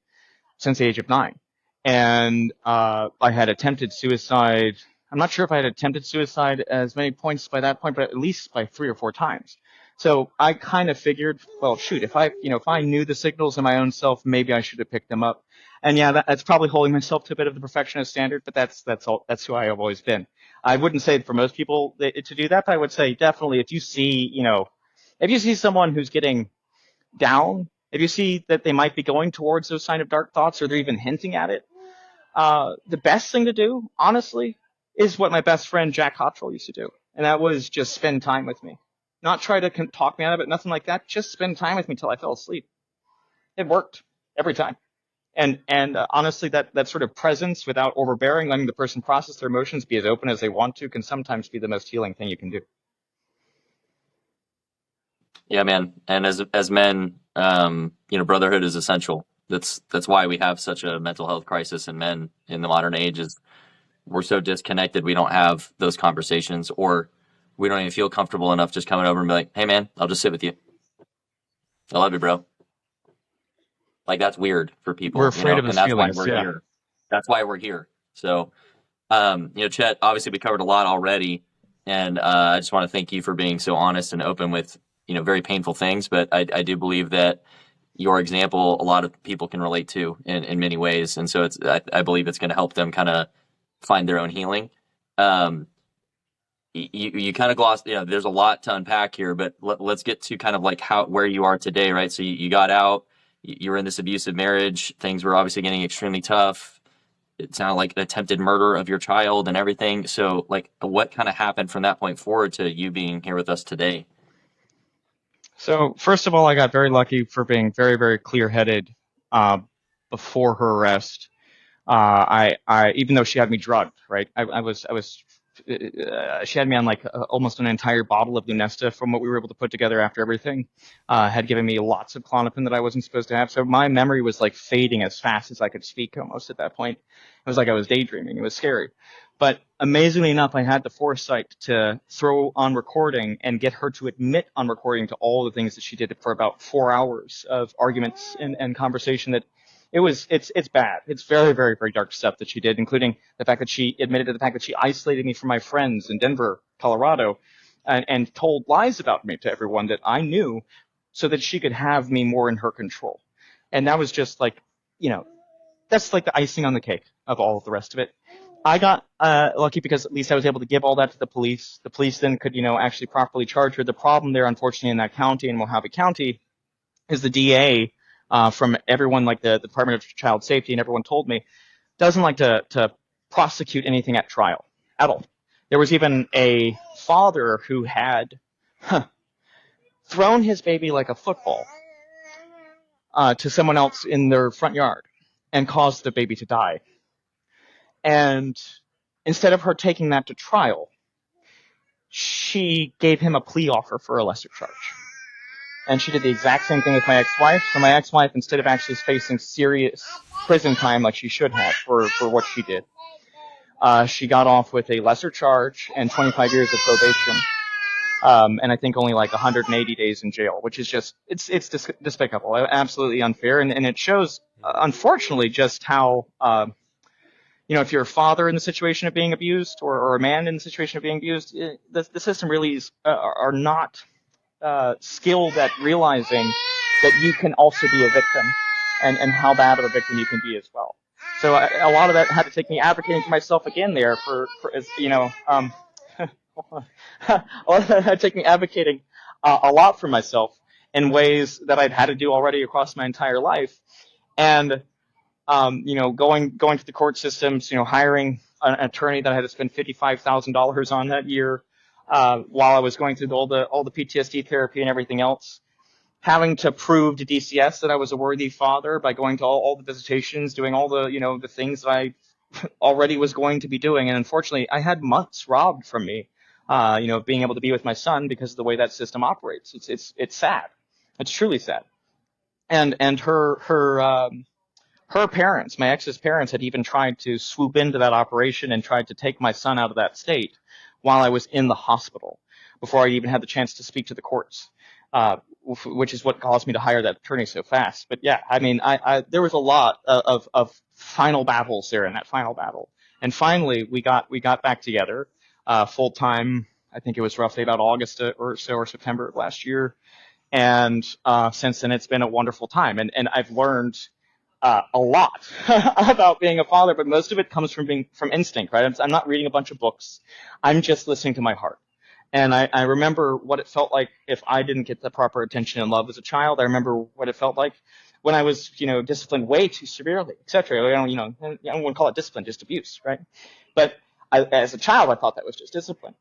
since the age of 9. And I had attempted suicide. I'm not sure if I had attempted suicide as many points by that point, but at least by 3 or 4 times. So I kind of figured, well, shoot, if I knew the signals in my own self, maybe I should have picked them up. And yeah, that's probably holding myself to a bit of the perfectionist standard, but that's who I have always been. I wouldn't say for most people to do that, but I would say definitely if you see someone who's getting down, if you see that they might be going towards those kind of dark thoughts, or they're even hinting at it, the best thing to do, honestly, is what my best friend Jack Cottrell used to do, and that was just spend time with me. Not try to talk me out of it, nothing like that. Just spend time with me till I fell asleep. It worked every time. And honestly, that sort of presence without overbearing, letting the person process their emotions, be as open as they want to, can sometimes be the most healing thing you can do. Yeah, man. And as men, brotherhood is essential. That's why we have such a mental health crisis in men in the modern age. Is we're so disconnected. We don't have those conversations, or we don't even feel comfortable enough just coming over and be like, "Hey, man, I'll just sit with you. I love you, bro." Like, that's weird for people. We're afraid of his feelings. Why we're here. That's why we're here. So, Chet, obviously we covered a lot already, and I just want to thank you for being so honest and open with, very painful things. But I do believe that your example, a lot of people can relate to in many ways. And so I believe it's going to help them kind of find their own healing. You kind of glossed, there's a lot to unpack here, but let's get to kind of like where you are today, right? So you got out, you were in this abusive marriage. Things were obviously getting extremely tough. it sounded like an attempted murder of your child and everything. So, like, what kind of happened from that point forward to you being here with us today? So first of all, I got very lucky for being very, very clear-headed uh, before her arrest. Even though she had me drugged, right? She had me on like almost an entire bottle of Lunesta from what we were able to put together after everything. Had given me lots of Klonopin that I wasn't supposed to have. So my memory was like fading as fast as I could speak almost at that point. It was like I was daydreaming. It was scary. But amazingly enough, I had the foresight to throw on recording and get her to admit on recording to all the things that she did for about 4 hours of arguments and conversation that it's bad. It's very, very, very dark stuff that she did, including the fact that she admitted to the fact that she isolated me from my friends in Denver, Colorado, and told lies about me to everyone that I knew so that she could have me more in her control. And that was just like, that's like the icing on the cake of all of the rest of it. I got lucky because at least I was able to give all that to the police. The police then could, actually properly charge her. The problem there, unfortunately, in that county, in Mojave County, is the DA, from everyone, like the Department of Child Safety, and everyone told me, doesn't like to prosecute anything at trial at all. There was even a father who had thrown his baby like a football to someone else in their front yard and caused the baby to die. And instead of her taking that to trial, she gave him a plea offer for a lesser charge. And she did the exact same thing with my ex-wife. So my ex-wife, instead of actually facing serious prison time like she should have for what she did, she got off with a lesser charge and 25 years of probation. And I think only like 180 days in jail, which is just, it's despicable, absolutely unfair. And it shows, unfortunately, just how, if you're a father in the situation of being abused or a man in the situation of being abused, the system really are not skilled at realizing that you can also be a victim and how bad of a victim you can be as well. So a lot of that had to take me advocating for myself again there for a lot of that had to take me advocating a lot for myself in ways that I'd had to do already across my entire life. And going to the court systems, hiring an attorney that I had to spend $55,000 on that year, while I was going through all the PTSD therapy and everything else, having to prove to DCS that I was a worthy father by going to all the visitations, doing all the, the things that I already was going to be doing. And unfortunately, I had months robbed from me, being able to be with my son because of the way that system operates. It's sad. It's truly sad. And her parents, my ex's parents, had even tried to swoop into that operation and tried to take my son out of that state while I was in the hospital before I even had the chance to speak to the courts, which is what caused me to hire that attorney so fast. But yeah, I mean, there was a lot of final battles there in that final battle. And finally, we got back together full time. I think it was roughly about August or so, or September of last year. And since then, it's been a wonderful time. And I've learned a lot about being a father, but most of it comes from instinct, right? I'm not reading a bunch of books. I'm just listening to my heart. And I remember what it felt like if I didn't get the proper attention and love as a child. I remember what it felt like when I was, disciplined way too severely, etc. I wouldn't call it discipline, just abuse, right? But as a child, I thought that was just discipline.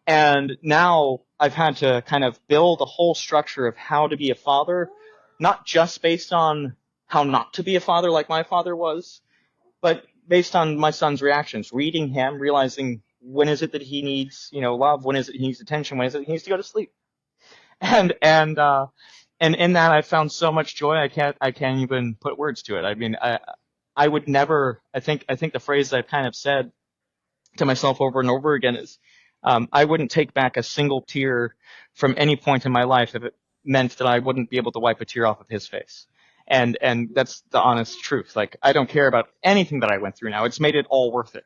And now I've had to kind of build a whole structure of how to be a father, not just based on how not to be a father like my father was, but based on my son's reactions, reading him, realizing when is it that he needs, love, when is it he needs attention, when is it he needs to go to sleep. And in that I found so much joy I can't even put words to it. I mean, I would never, I think the phrase I've kind of said to myself over and over again is, I wouldn't take back a single tear from any point in my life if it meant that I wouldn't be able to wipe a tear off of his face. And that's the honest truth. Like, I don't care about anything that I went through now. It's made it all worth it.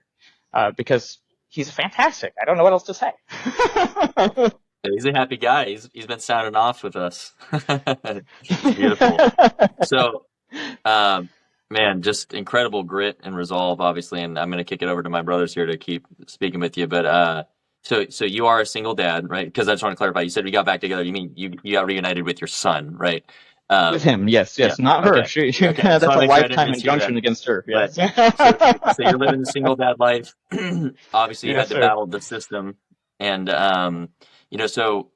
Because he's fantastic. I don't know what else to say. He's a happy guy. He's been sounding off with us. Beautiful. So, man, just incredible grit and resolve, obviously. And I'm going to kick it over to my brothers here to keep speaking with you. But so you are a single dad, right? Because I just want to clarify. You said we got back together. You mean you got reunited with your son, right? With him, yes, Yeah. not her. Okay. Okay. Just That's want a to make sure I didn't lifetime mishear injunction that. against her. But Yes. so you're living the single dad life. Obviously, you Yes, had to sir. battle the system, and so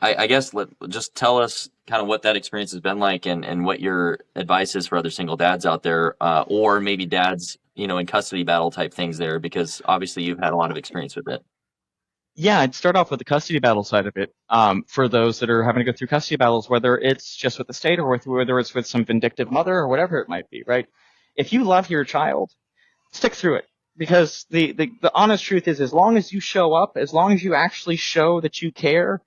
I guess just tell us kind of what that experience has been like, and what your advice is for other single dads out there, or maybe dads, in custody battle type things there, because obviously you've had a lot of experience with it. Yeah, I'd start off with the custody battle side of it. For those that are having to go through custody battles, whether it's just with the state or whether it's with some vindictive mother or whatever it might be, right? If you love your child, stick through it. Because the honest truth is, as long as you show up, as long as you actually show that you care,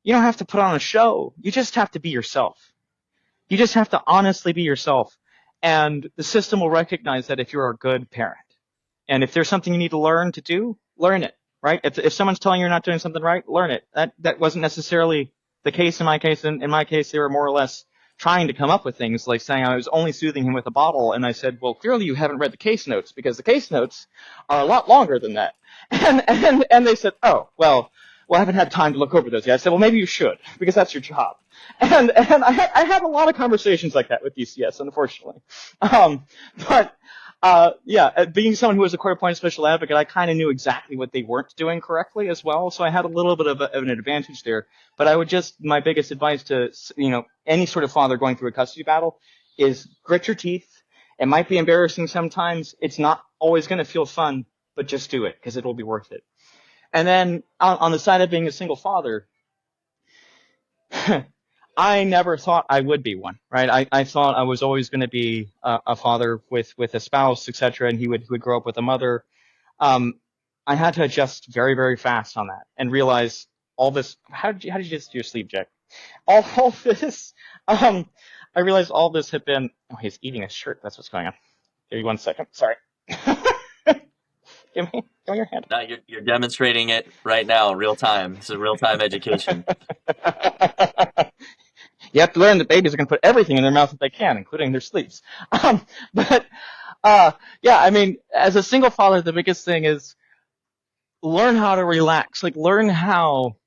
you don't have to put on a show. You just have to be yourself. You just have to honestly be yourself. And the system will recognize that if you're a good parent. And if there's something you need to learn to do, learn it, right? If someone's telling you you're not doing something right, learn it. That wasn't necessarily the case in my case. In my case, they were more or less trying to come up with things, like saying I was only soothing him with a bottle. And I said, well, clearly you haven't read the case notes, because the case notes are a lot longer than that. And they said, oh, well, I haven't had time to look over those yet. I said, well, maybe you should, because that's your job. And I had a lot of conversations like that with DCS, unfortunately. Being someone who was a court-appointed special advocate, I kind of knew exactly what they weren't doing correctly as well, so I had a little bit of an advantage there. But my biggest advice to, any sort of father going through a custody battle is grit your teeth. It might be embarrassing sometimes. It's not always going to feel fun, but just do it, because it will be worth it. And then on the side of being a single father, I never thought I would be one, right? I thought I was always going to be a father with a spouse, etc., and he would grow up with a mother. I had to adjust very, very fast on that and realize all this. How did you just do your sleep, Jack? All this. I realized all this had been. Oh, he's eating a shirt. That's what's going on. Give me 1 second. Sorry. Give me your hand. No, you're demonstrating it right now, real time. This is real time education. You have to learn that babies are going to put everything in their mouth that they can, including their sleeps. As a single father, the biggest thing is learn how to relax. Like, learn how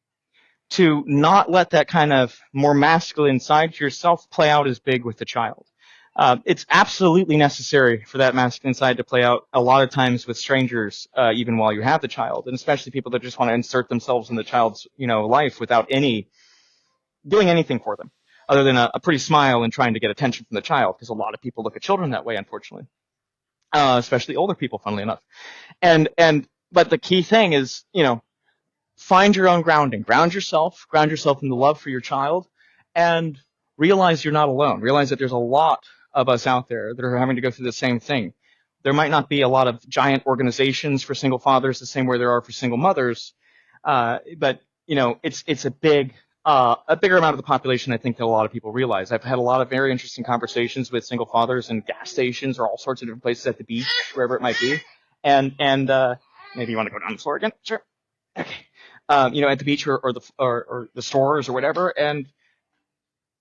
to not let that kind of more masculine side to yourself play out as big with the child. It's absolutely necessary for that masculine side to play out a lot of times with strangers, even while you have the child, and especially people that just want to insert themselves in the child's, life without doing anything for them, other than a pretty smile and trying to get attention from the child, because a lot of people look at children that way, unfortunately, especially older people, funnily enough. But the key thing is, find your own grounding. Ground yourself in the love for your child, and realize you're not alone. Realize that there's a lot of us out there that are having to go through the same thing. There might not be a lot of giant organizations for single fathers the same way there are for single mothers, but it's a bigger amount of the population, I think, that a lot of people realize. I've had a lot of very interesting conversations with single fathers in gas stations or all sorts of different places, at the beach, wherever it might be. And maybe you want to go down the floor again? Sure. Okay. At the beach or the stores or whatever, and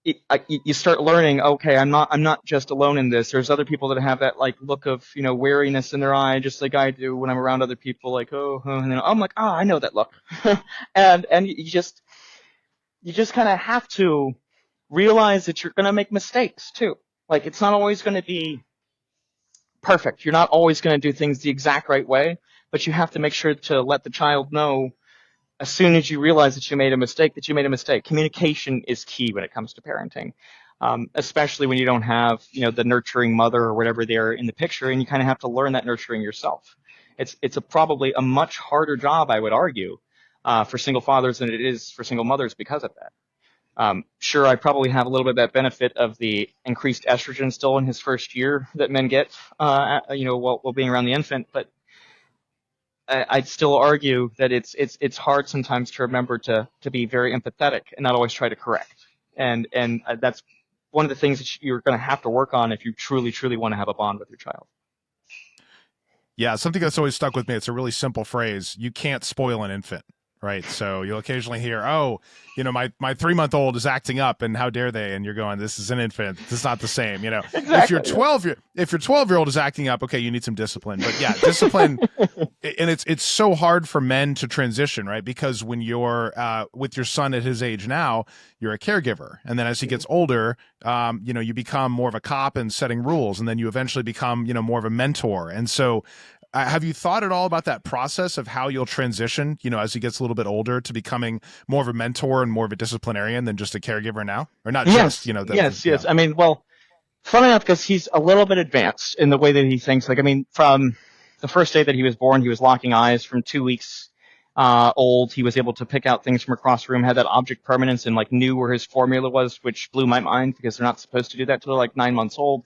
you start learning, okay, I'm not just alone in this. There's other people that have that look of wariness in their eye, just like I do when I'm around other people. And then I'm like, I know that look, and you just kind of have to realize that you're going to make mistakes too. Like, it's not always going to be perfect. You're not always going to do things the exact right way, but you have to make sure to let the child know as soon as you realize that you made a mistake, Communication is key when it comes to parenting, especially when you don't have, the nurturing mother or whatever there in the picture, and you kind of have to learn that nurturing yourself. It's probably a much harder job, I would argue, for single fathers than it is for single mothers because of that. Sure, I probably have a little bit of that benefit of the increased estrogen still in his first year that men get, while being around the infant, but I'd still argue that it's hard sometimes to remember to be very empathetic and not always try to correct. And that's one of the things that you're going to have to work on if you truly, truly want to have a bond with your child. Yeah, something that's always stuck with me, it's a really simple phrase. You can't spoil an infant, right? So you'll occasionally hear, oh, my 3-month-old is acting up, and how dare they? And you're going, this is an infant. This is not the same. Exactly. If your 12-year-old is acting up, okay, you need some discipline. But yeah, discipline, and it's so hard for men to transition, right? Because when you're with your son at his age now, you're a caregiver, and then as he gets older, you become more of a cop and setting rules, and then you eventually become more of a mentor. And so have you thought at all about that process of how you'll transition, as he gets a little bit older, to becoming more of a mentor and more of a disciplinarian than just a caregiver now? Or not Yes, just, yes. I mean, well, funny enough, because he's a little bit advanced in the way that he thinks. Like, I mean, from the first day that he was born, he was locking eyes. From 2 weeks old, he was able to pick out things from across the room, had that object permanence, and like knew where his formula was, which blew my mind because they're not supposed to do that till they're like 9 months old.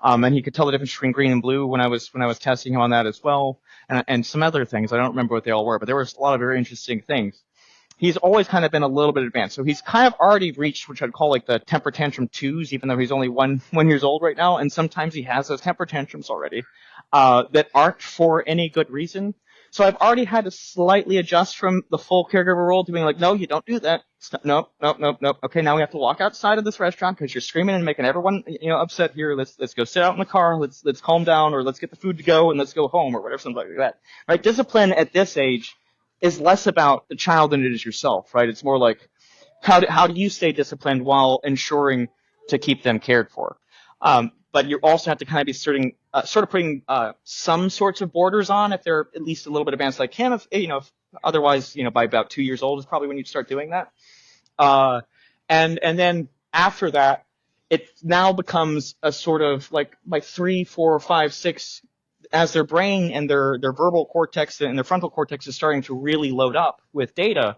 And he could tell the difference between green and blue when I was testing him on that as well, and some other things. I don't remember what they all were, but there was a lot of very interesting things. He's always kind of been a little bit advanced, so he's kind of already reached which I'd call like the temper tantrum 2s, even though he's only 1 years old right now. And sometimes he has those temper tantrums already that aren't for any good reason. So I've already had to slightly adjust from the full caregiver role to being like, no, you don't do that. Nope. Okay, now we have to walk outside of this restaurant because you're screaming and making everyone, upset here. Let's go sit out in the car. Let's calm down, or let's get the food to go and let's go home, or whatever, something like that. Right? Discipline at this age is less about the child than it is yourself. Right? It's more like how do you stay disciplined while ensuring to keep them cared for. But you also have to kind of be sort of putting some sorts of borders on if they're at least a little bit advanced like him. If otherwise, by about 2 years old is probably when you start doing that. And then after that, it now becomes a sort of like by 3, 4, 5, 6, as their brain and their verbal cortex and their frontal cortex is starting to really load up with data.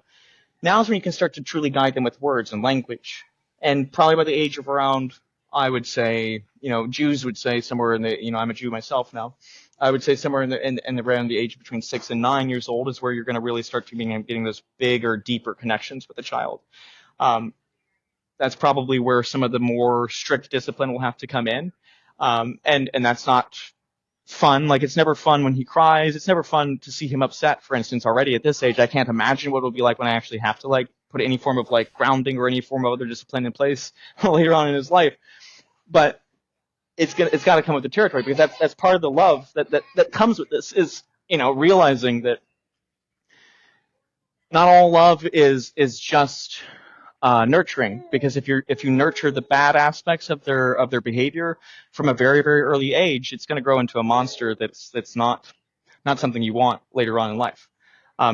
Now is when you can start to truly guide them with words and language. And probably by the age of around, I would say, Jews would say somewhere in the, I'm a Jew myself now. I would say somewhere in around the age between 6 and 9 years old is where you're going to really start to getting those bigger, deeper connections with the child. That's probably where some of the more strict discipline will have to come in. And that's not fun. Like, it's never fun when he cries. It's never fun to see him upset, for instance. Already at this age, I can't imagine what it'll be like when I actually have to like put any form of like grounding or any form of other discipline in place later on in his life. But it's got to come with the territory, because that's part of the love that comes with this, is realizing that not all love is just nurturing, because if you nurture the bad aspects of their behavior from a very, very early age, it's going to grow into a monster that's not something you want later on in life.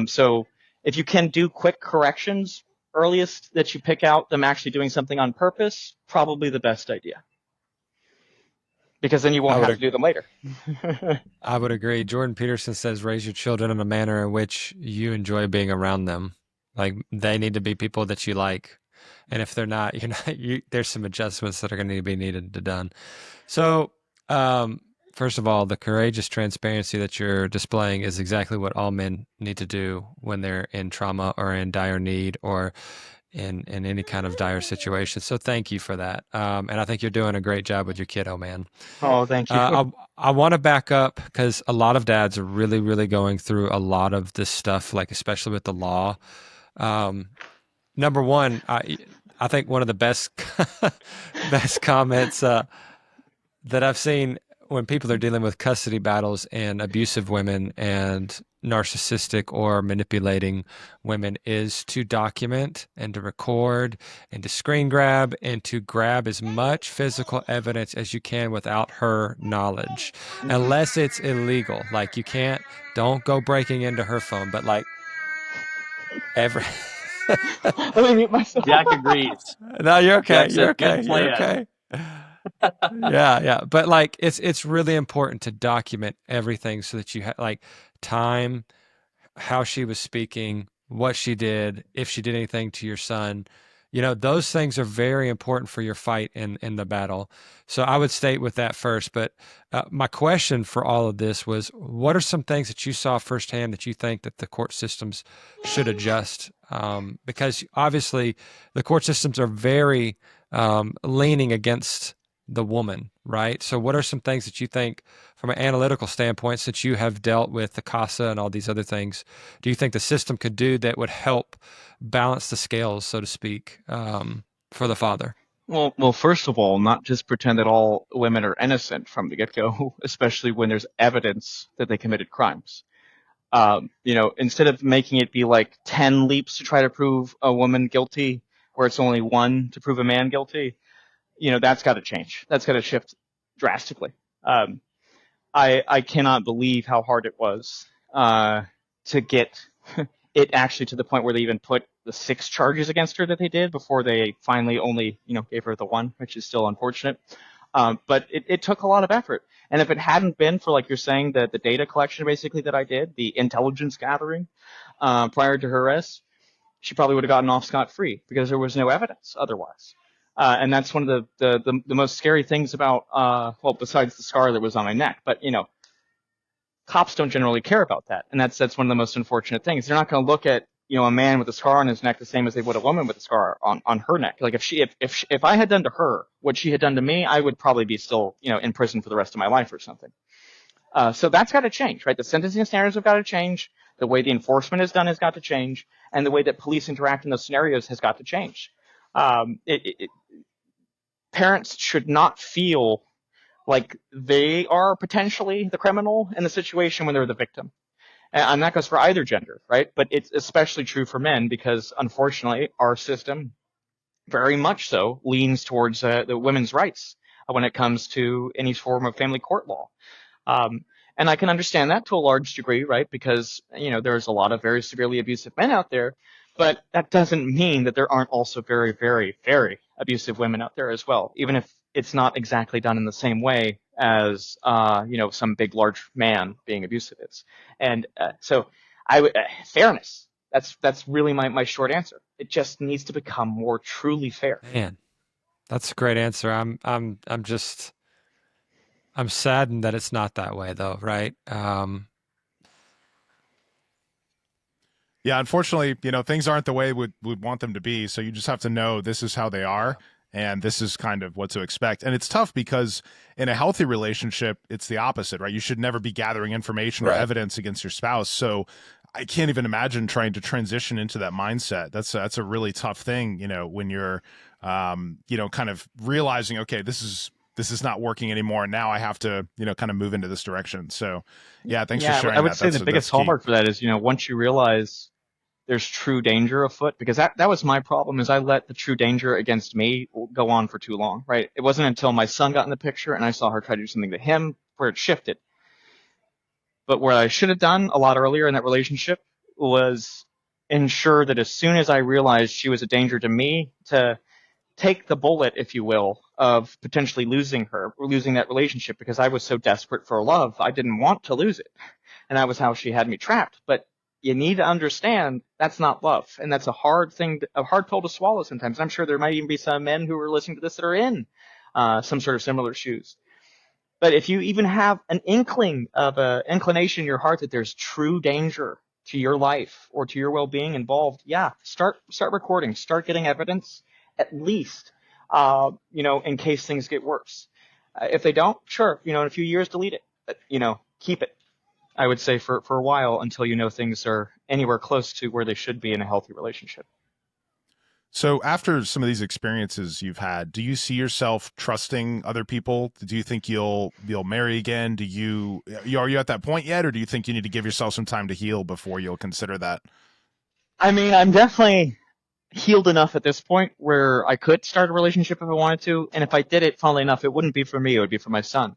So if you can do quick corrections earliest that you pick out them actually doing something on purpose, probably the best idea, because then you won't have to do them later. I would agree. Jordan Peterson says, raise your children in a manner in which you enjoy being around them. Like, they need to be people that you like. And if they're not, there's some adjustments that are going to be needed to done. So, first of all, the courageous transparency that you're displaying is exactly what all men need to do when they're in trauma or in dire need or in any kind of dire situation. So thank you for that. And I think you're doing a great job with your kiddo, man. Oh, thank you. I want to back up, because a lot of dads are really, really going through a lot of this stuff, like especially with the law. Number one, I think one of the best comments that I've seen when people are dealing with custody battles and abusive women and narcissistic or manipulating women is to document and to record and to screen grab and to grab as much physical evidence as you can without her knowledge, unless it's illegal. Like, don't go breaking into her phone, but like every... Let me mute myself. Jack agrees. No, you're okay. Jack You're said, okay. "Good You're plan." okay. Yeah. But like, it's really important to document everything so that you have like time, how she was speaking, what she did, if she did anything to your son. Those things are very important for your fight in the battle. So I would state with that first. But my question for all of this was, what are some things that you saw firsthand that you think that the court systems should adjust? Because obviously the court systems are very leaning against the woman, right? So what are some things that you think from an analytical standpoint, since you have dealt with the CASA and all these other things, do you think the system could do that would help balance the scales, so to speak, for the father? Well, first of all, not just pretend that all women are innocent from the get-go, especially when there's evidence that they committed crimes. Instead of making it be like 10 leaps to try to prove a woman guilty, where it's only one to prove a man guilty, that's got to change. That's got to shift drastically. Um, I cannot believe how hard it was to get it actually to the point where they even put the 6 charges against her that they did before they finally only gave her the 1, which is still unfortunate. But it took a lot of effort. And if it hadn't been for, like you're saying, the data collection basically that I did, the intelligence gathering prior to her arrest, she probably would have gotten off scot-free because there was no evidence otherwise. And that's one of the most scary things about, besides the scar that was on my neck. But, cops don't generally care about that. And that's one of the most unfortunate things. They're not going to look at, a man with a scar on his neck the same as they would a woman with a scar on her neck. Like if I had done to her what she had done to me, I would probably be still, in prison for the rest of my life or something. So that's got to change, right? The sentencing standards have got to change. The way the enforcement is done has got to change. And the way that police interact in those scenarios has got to change. Parents should not feel like they are potentially the criminal in the situation when they're the victim. And that goes for either gender, right? But it's especially true for men because, unfortunately, our system very much so leans towards the women's rights when it comes to any form of family court law. And I can understand that to a large degree, right? Because, there's a lot of very severely abusive men out there, but that doesn't mean that there aren't also very, very, very abusive women out there as well, even if it's not exactly done in the same way as, some big, large man being abusive is. And so fairness, that's really my short answer. It just needs to become more truly fair. Man, that's a great answer. I'm saddened that it's not that way though, right? Yeah, unfortunately, things aren't the way we'd want them to be. So you just have to know this is how they are. And this is kind of what to expect. And it's tough because in a healthy relationship, it's the opposite, right? You should never be gathering information or evidence against your spouse. So I can't even imagine trying to transition into that mindset. That's a really tough thing, when you're, kind of realizing, okay, this is not working anymore. And now I have to, kind of move into this direction. So yeah, thanks for sharing that. I would say the biggest hallmark for that is, once you realize there's true danger afoot, because that was my problem, is I let the true danger against me go on for too long, right? It wasn't until my son got in the picture and I saw her try to do something to him where it shifted. But what I should have done a lot earlier in that relationship was ensure that as soon as I realized she was a danger to me, to take the bullet, if you will, of potentially losing her or losing that relationship, because I was so desperate for love, I didn't want to lose it. And that was how she had me trapped. But you need to understand that's not love. And that's a hard pill to swallow sometimes. And I'm sure there might even be some men who are listening to this that are in some sort of similar shoes. But if you even have an inkling of an inclination in your heart that there's true danger to your life or to your well-being involved, start recording, start getting evidence, at least, in case things get worse. If they don't, sure, in a few years, delete it. But, keep it, I would say, for a while until things are anywhere close to where they should be in a healthy relationship. So after some of these experiences you've had, do you see yourself trusting other people? Do you think you'll marry again? Are you at that point yet, or do you think you need to give yourself some time to heal before you'll consider that? I mean, I'm definitely healed enough at this point where I could start a relationship if I wanted to. And if I did it, funnily enough, it wouldn't be for me. It would be for my son.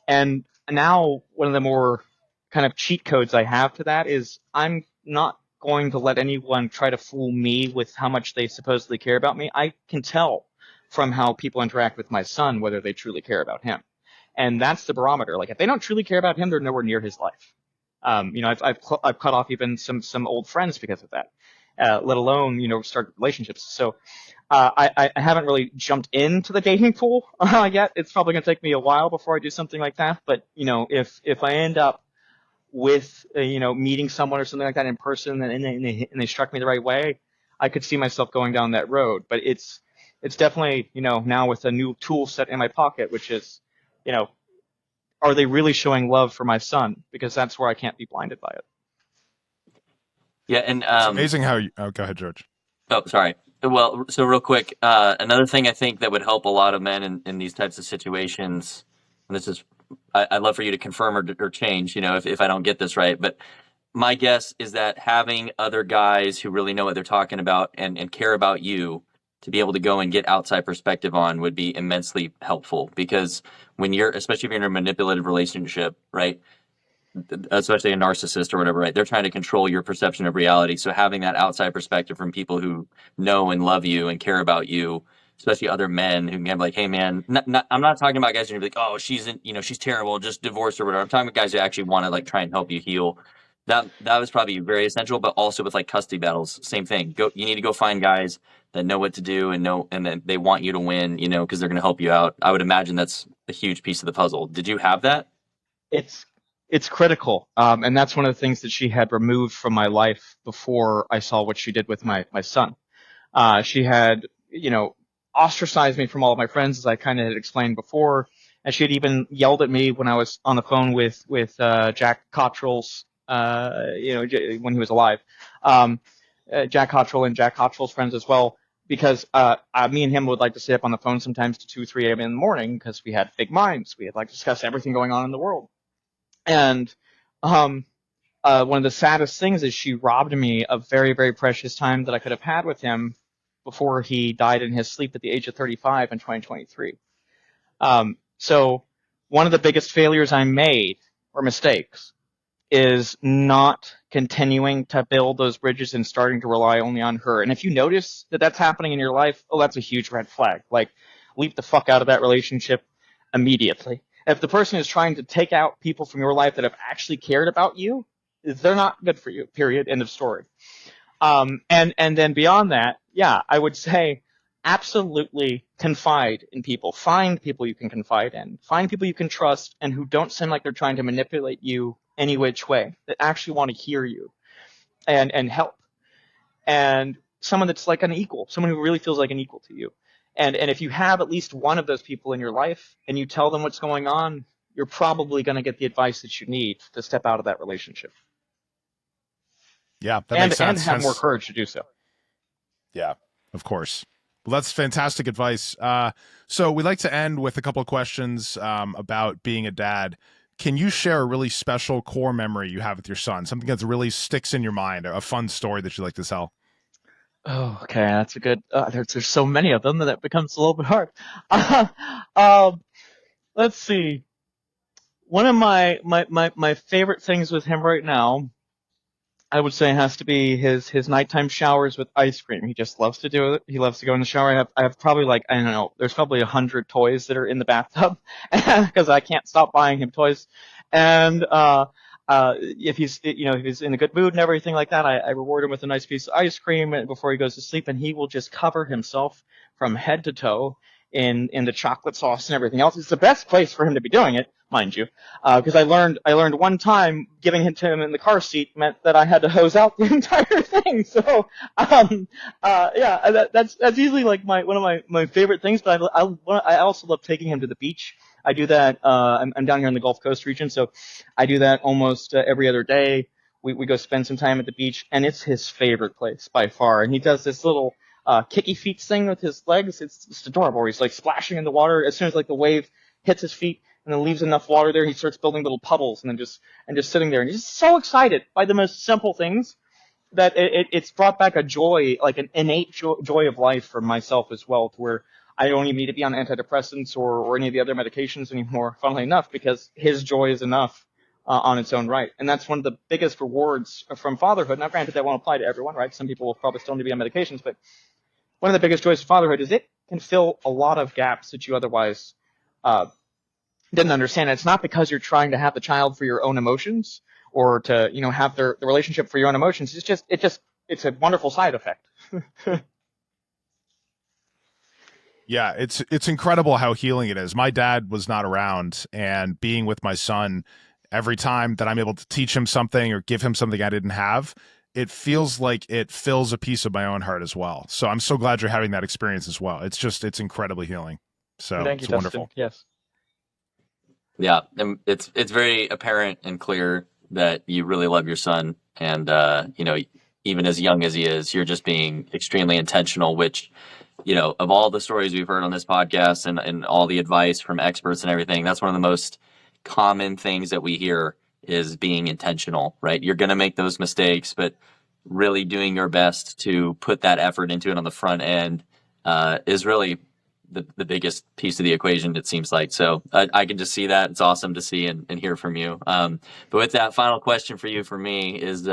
And now one of the more kind of cheat codes I have to that is I'm not going to let anyone try to fool me with how much they supposedly care about me. I can tell from how people interact with my son whether they truly care about him. And that's the barometer. Like, if they don't truly care about him, they're nowhere near his life. I've cut off even some old friends because of that, let alone, start relationships. So I haven't really jumped into the dating pool yet. It's probably going to take me a while before I do something like that. But, if I end up with, meeting someone or something like that in person and they struck me the right way, I could see myself going down that road. But it's it's definitely, now with a new tool set in my pocket, which is, are they really showing love for my son? Because that's where I can't be blinded by it. Yeah, and It's amazing how you. Oh, go ahead, George. Oh, sorry. Well, so real quick, another thing I think that would help a lot of men in these types of situations, and this is, I'd love for you to confirm or change, if I don't get this right, but my guess is that having other guys who really know what they're talking about and care about you to be able to go and get outside perspective on would be immensely helpful, because especially if you're in a manipulative relationship, right? Especially a narcissist or whatever, right? They're trying to control your perception of reality. So having that outside perspective from people who know and love you and care about you, especially other men who can be like, hey man, I'm not talking about guys who are like, oh, she's terrible, just divorce her or whatever. I'm talking about guys who actually want to like try and help you heal. That was probably very essential, but also with like custody battles, same thing. You need to go find guys that know what to do and then they want you to win, because they're going to help you out. I would imagine that's a huge piece of the puzzle. Did you have that? It's critical, and that's one of the things that she had removed from my life before I saw what she did with my son. She had, ostracized me from all of my friends, as I kind of had explained before, and she had even yelled at me when I was on the phone with Jack Cottrell's, when he was alive, Jack Cottrell and Jack Cottrell's friends as well, because me and him would like to stay up on the phone sometimes to 2, 3 a.m. in the morning because we had big minds. We had like discussed everything going on in the world. And one of the saddest things is she robbed me of very, very precious time that I could have had with him before he died in his sleep at the age of 35 in 2023. So one of the biggest failures I made, or mistakes, is not continuing to build those bridges and starting to rely only on her. And if you notice that that's happening in your life, that's a huge red flag. Like, leap the fuck out of that relationship immediately. If the person is trying to take out people from your life that have actually cared about you, they're not good for you, period, end of story. And then beyond that, I would say absolutely confide in people. Find people you can confide in. Find people you can trust and who don't seem like they're trying to manipulate you any which way, that actually want to hear you and help. And someone that's like an equal, someone who really feels like an equal to you. And if you have at least one of those people in your life and you tell them what's going on, you're probably going to get the advice that you need to step out of that relationship. Yeah, that makes sense. And have more courage to do so. Yeah, of course. Well, that's fantastic advice. So we like to end with a couple of questions about being a dad. Can you share a really special core memory you have with your son? Something that really sticks in your mind, a fun story that you like to tell? Oh, okay, that's a good. There's so many of them that it becomes a little bit hard. Let's see. One of my favorite things with him right now, I would say, has to be his nighttime showers with ice cream. He just loves to do it. He loves to go in the shower. I have probably I don't know. There's probably 100 toys that are in the bathtub because I can't stop buying him toys. And if he's in a good mood and everything like that, I reward him with a nice piece of ice cream before he goes to sleep, and he will just cover himself from head to toe in the chocolate sauce and everything else. It's the best place for him to be doing it, mind you, because I learned one time giving it to him in the car seat meant that I had to hose out the entire thing. So that's usually like one of my favorite things. But I also love taking him to the beach. I do that. I'm down here in the Gulf Coast region, so I do that almost every other day. We go spend some time at the beach, and it's his favorite place by far. And he does this little kicky feet thing with his legs. It's adorable. He's like splashing in the water as soon as like the wave hits his feet and then leaves enough water there. He starts building little puddles and then just sitting there. And he's just so excited by the most simple things that it's brought back a joy, like an innate joy of life for myself as well, to where I don't even need to be on antidepressants or any of the other medications anymore, funnily enough, because his joy is enough on its own right. And that's one of the biggest rewards from fatherhood. Now, granted, that won't apply to everyone, right? Some people will probably still need to be on medications, but one of the biggest joys of fatherhood is it can fill a lot of gaps that you otherwise didn't understand. It's not because you're trying to have the child for your own emotions or to, have the relationship for your own emotions. It's a wonderful side effect. Yeah, it's incredible how healing it is. My dad was not around, and being with my son, every time that I'm able to teach him something or give him something I didn't have, it feels like it fills a piece of my own heart as well. So I'm so glad you're having that experience as well. It's incredibly healing. So Thank you, it's Dustin. wonderful. Yes. Yeah, and it's very apparent and clear that you really love your son, and you know, even as young as he is, you're just being extremely intentional. Which, you know, of all the stories we've heard on this podcast and all the advice from experts and everything, that's one of the most common things that we hear is being intentional. Right? You're going to make those mistakes, but really doing your best to put that effort into it on the front end is really the biggest piece of the equation, it seems like. So I can just see that. It's awesome to see and hear from you. But with that, final question for you, for me, is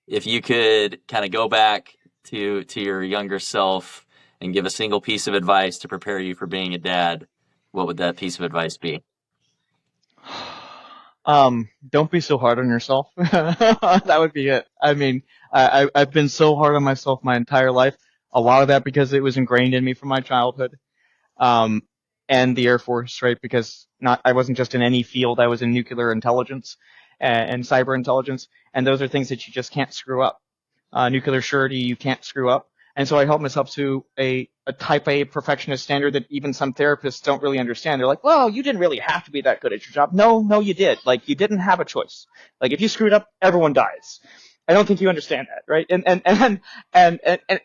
if you could kind of go back to your younger self and give a single piece of advice to prepare you for being a dad, what would that piece of advice be? Don't be so hard on yourself. That would be it. I mean, I've been so hard on myself my entire life. A lot of that because it was ingrained in me from my childhood. Um, and the Air Force, right? Because I wasn't just in any field. I was in nuclear intelligence and cyber intelligence. And those are things that you just can't screw up. Nuclear surety, you can't screw up. And so I held myself to a type A perfectionist standard that even some therapists don't really understand. They're like, well, you didn't really have to be that good at your job. No, you did. Like, you didn't have a choice. Like, if you screwed up, everyone dies. I don't think you understand that, right? And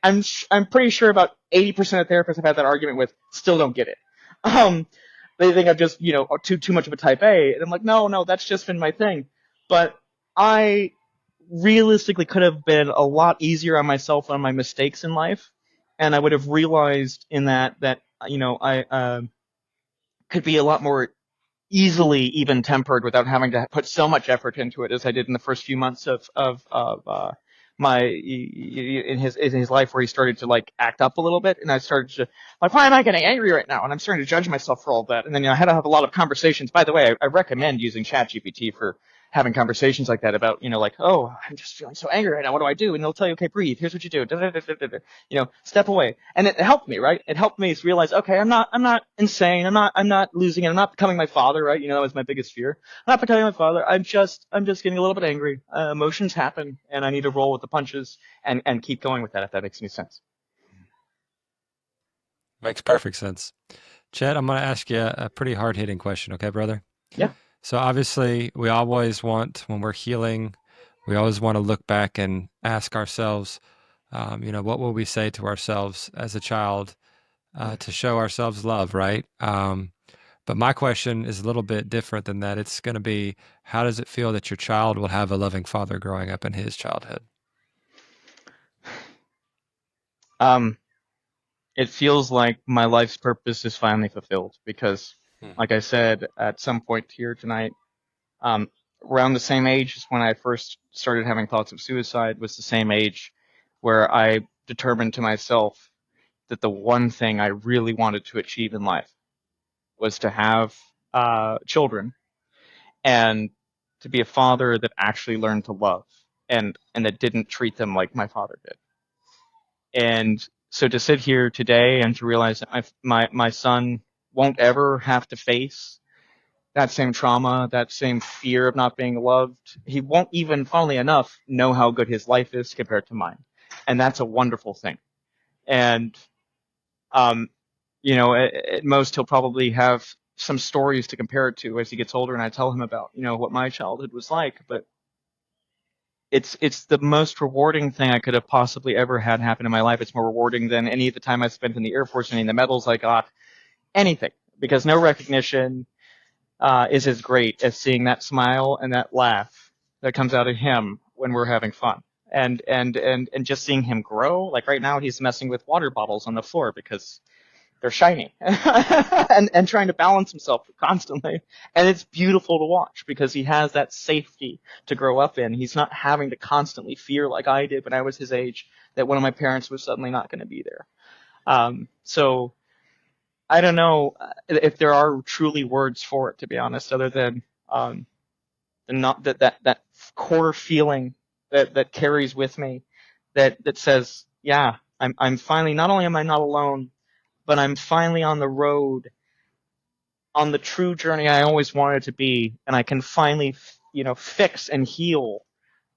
I'm pretty sure about 80% of therapists I've had that argument with still don't get it. They think I'm just, too much of a type A. And I'm like, no, that's just been my thing. But I realistically could have been a lot easier on myself on my mistakes in life, and I would have realized in that I could be a lot more easily even tempered without having to put so much effort into it as I did in the first few months of my in his life, where he started to like act up a little bit, and I started to like, why am I getting angry right now? And I'm starting to judge myself for all that. And then I had to have a lot of conversations. By the way, I recommend using ChatGPT for having conversations like that about, like, oh, I'm just feeling so angry right now. What do I do? And they'll tell you, okay, breathe. Here's what you do. Step away. And it helped me, right? It helped me realize, okay, I'm not insane. I'm not losing it. I'm not becoming my father, right? That was my biggest fear. I'm not becoming my father. I'm just getting a little bit angry. Emotions happen, and I need to roll with the punches and keep going with that, if that makes any sense. Makes perfect sense. Chet, I'm going to ask you a pretty hard-hitting question, okay, brother? Yeah. So obviously, we always want, when we're healing, we always want to look back and ask ourselves, what will we say to ourselves as a child to show ourselves love, right? But my question is a little bit different than that. It's going to be, how does it feel that your child will have a loving father growing up in his childhood? It feels like my life's purpose is finally fulfilled because, like I said, at some point here tonight, around the same age as when I first started having thoughts of suicide, was the same age where I determined to myself that the one thing I really wanted to achieve in life was to have children and to be a father that actually learned to love and that didn't treat them like my father did. And so to sit here today and to realize that my son won't ever have to face that same trauma, that same fear of not being loved. He won't even, funnily enough, know how good his life is compared to mine. And that's a wonderful thing. And, at most he'll probably have some stories to compare it to as he gets older, and I tell him about, what my childhood was like. But it's the most rewarding thing I could have possibly ever had happen in my life. It's more rewarding than any of the time I spent in the Air Force, any of the medals I got, anything. Because no recognition is as great as seeing that smile and that laugh that comes out of him when we're having fun. And just seeing him grow. Like right now he's messing with water bottles on the floor because they're shiny and trying to balance himself constantly. And it's beautiful to watch because he has that safety to grow up in. He's not having to constantly fear, like I did when I was his age, that one of my parents was suddenly not going to be there. So I don't know if there are truly words for it, to be honest, other than not that core feeling that carries with me that says, yeah, I'm finally, not only am I not alone, but I'm finally on the road, on the true journey I always wanted to be, and I can finally, fix and heal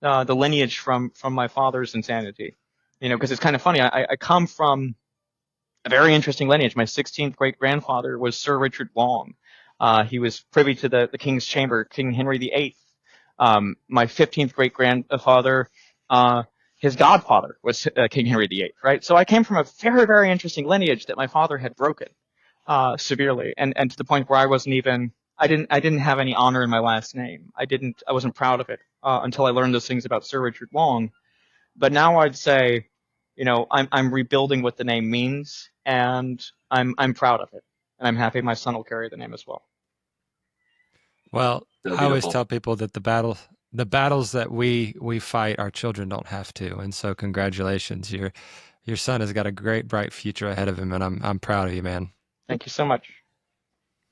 the lineage from my father's insanity. Because it's kind of funny. I come from a very interesting lineage. My 16th great grandfather was Sir Richard Long. He was privy to the King's Chamber, King Henry VIII. My 15th great grandfather, his godfather was King Henry VIII, right? So I came from a very, very interesting lineage that my father had broken severely, and to the point where I didn't have any honor in my last name. I wasn't proud of it until I learned those things about Sir Richard Long. But now I'd say, I'm rebuilding what the name means, and I'm proud of it, and I'm happy my son will carry the name as well. Well, So I always beautiful. tell people that the battles that we fight, our children don't have to. And so congratulations. Your son has got a great, bright future ahead of him, and I'm proud of you, man. Thank you so much.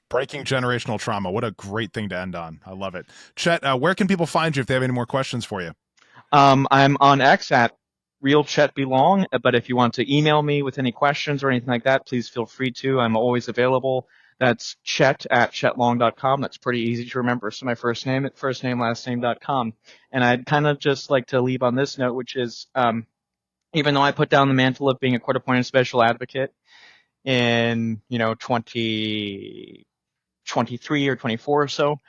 Breaking generational trauma. What a great thing to end on. I love it. Chet, where can people find you if they have any more questions for you? I'm on X at RealChetBelong, but if you want to email me with any questions or anything like that, please feel free to. I'm always available. That's Chet at chetlong.com. That's pretty easy to remember. So my first name, last name.com. And I'd kind of just like to leave on this note, which is, even though I put down the mantle of being a court-appointed special advocate in, 2023 or 24 or so,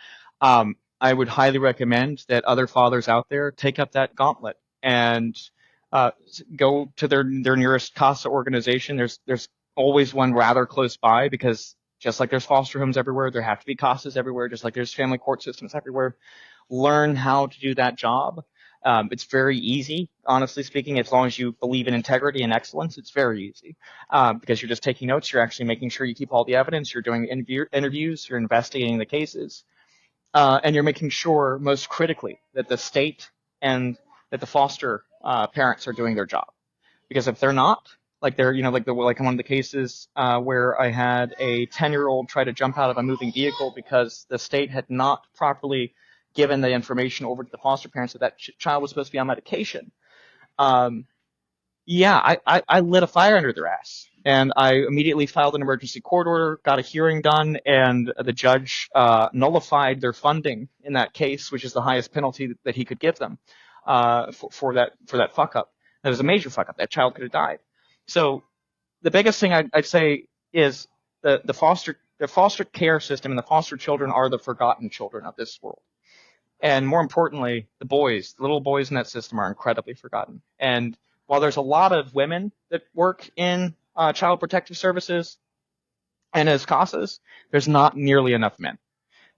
I would highly recommend that other fathers out there take up that gauntlet and go to their nearest CASA organization. There's always one rather close by, because just like there's foster homes everywhere, there have to be CASAs everywhere, just like there's family court systems everywhere. Learn how to do that job. It's very easy, honestly speaking, as long as you believe in integrity and excellence. It's very easy because you're just taking notes. You're actually making sure you keep all the evidence. You're doing interviews. You're investigating the cases. And you're making sure, most critically, that the state and that the foster parents are doing their job. Because if they're not, like like in one of the cases where I had a 10-year-old try to jump out of a moving vehicle because the state had not properly given the information over to the foster parents that child was supposed to be on medication. I lit a fire under their ass. And I immediately filed an emergency court order, got a hearing done, and the judge nullified their funding in that case, which is the highest penalty that he could give them for that fuck up. That was a major fuck up. That child could have died. So the biggest thing I'd say is the foster care system and the foster children are the forgotten children of this world. And more importantly, the little boys in that system are incredibly forgotten. And while there's a lot of women that work in child protective services and as CASAs, there's not nearly enough men,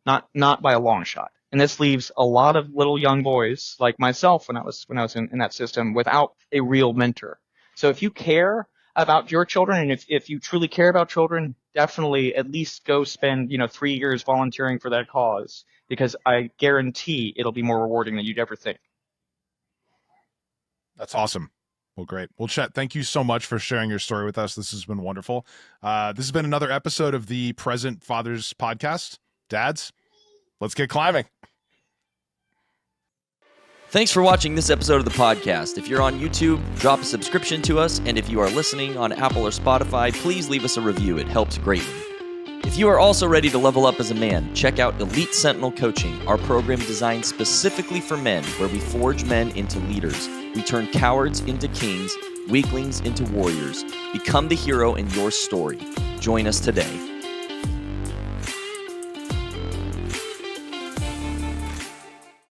not by a long shot. And this leaves a lot of little young boys like myself when I was in that system without a real mentor. So if you care about your children, and if you truly care about children, definitely at least go spend 3 years volunteering for that cause, because I guarantee it'll be more rewarding than you'd ever think. That's awesome. Well, great. Well, Chet, thank you so much for sharing your story with us. This has been wonderful. This has been another episode of the Present Fathers podcast. Dads, let's get climbing. Thanks for watching this episode of the podcast. If you're on YouTube, drop a subscription to us, and if you are listening on Apple or Spotify, please leave us a review. It helps greatly. If you are also ready to level up as a man, check out Elite Sentinel Coaching, our program designed specifically for men, where we forge men into leaders. We turn cowards into kings, weaklings into warriors. Become the hero in your story. Join us today.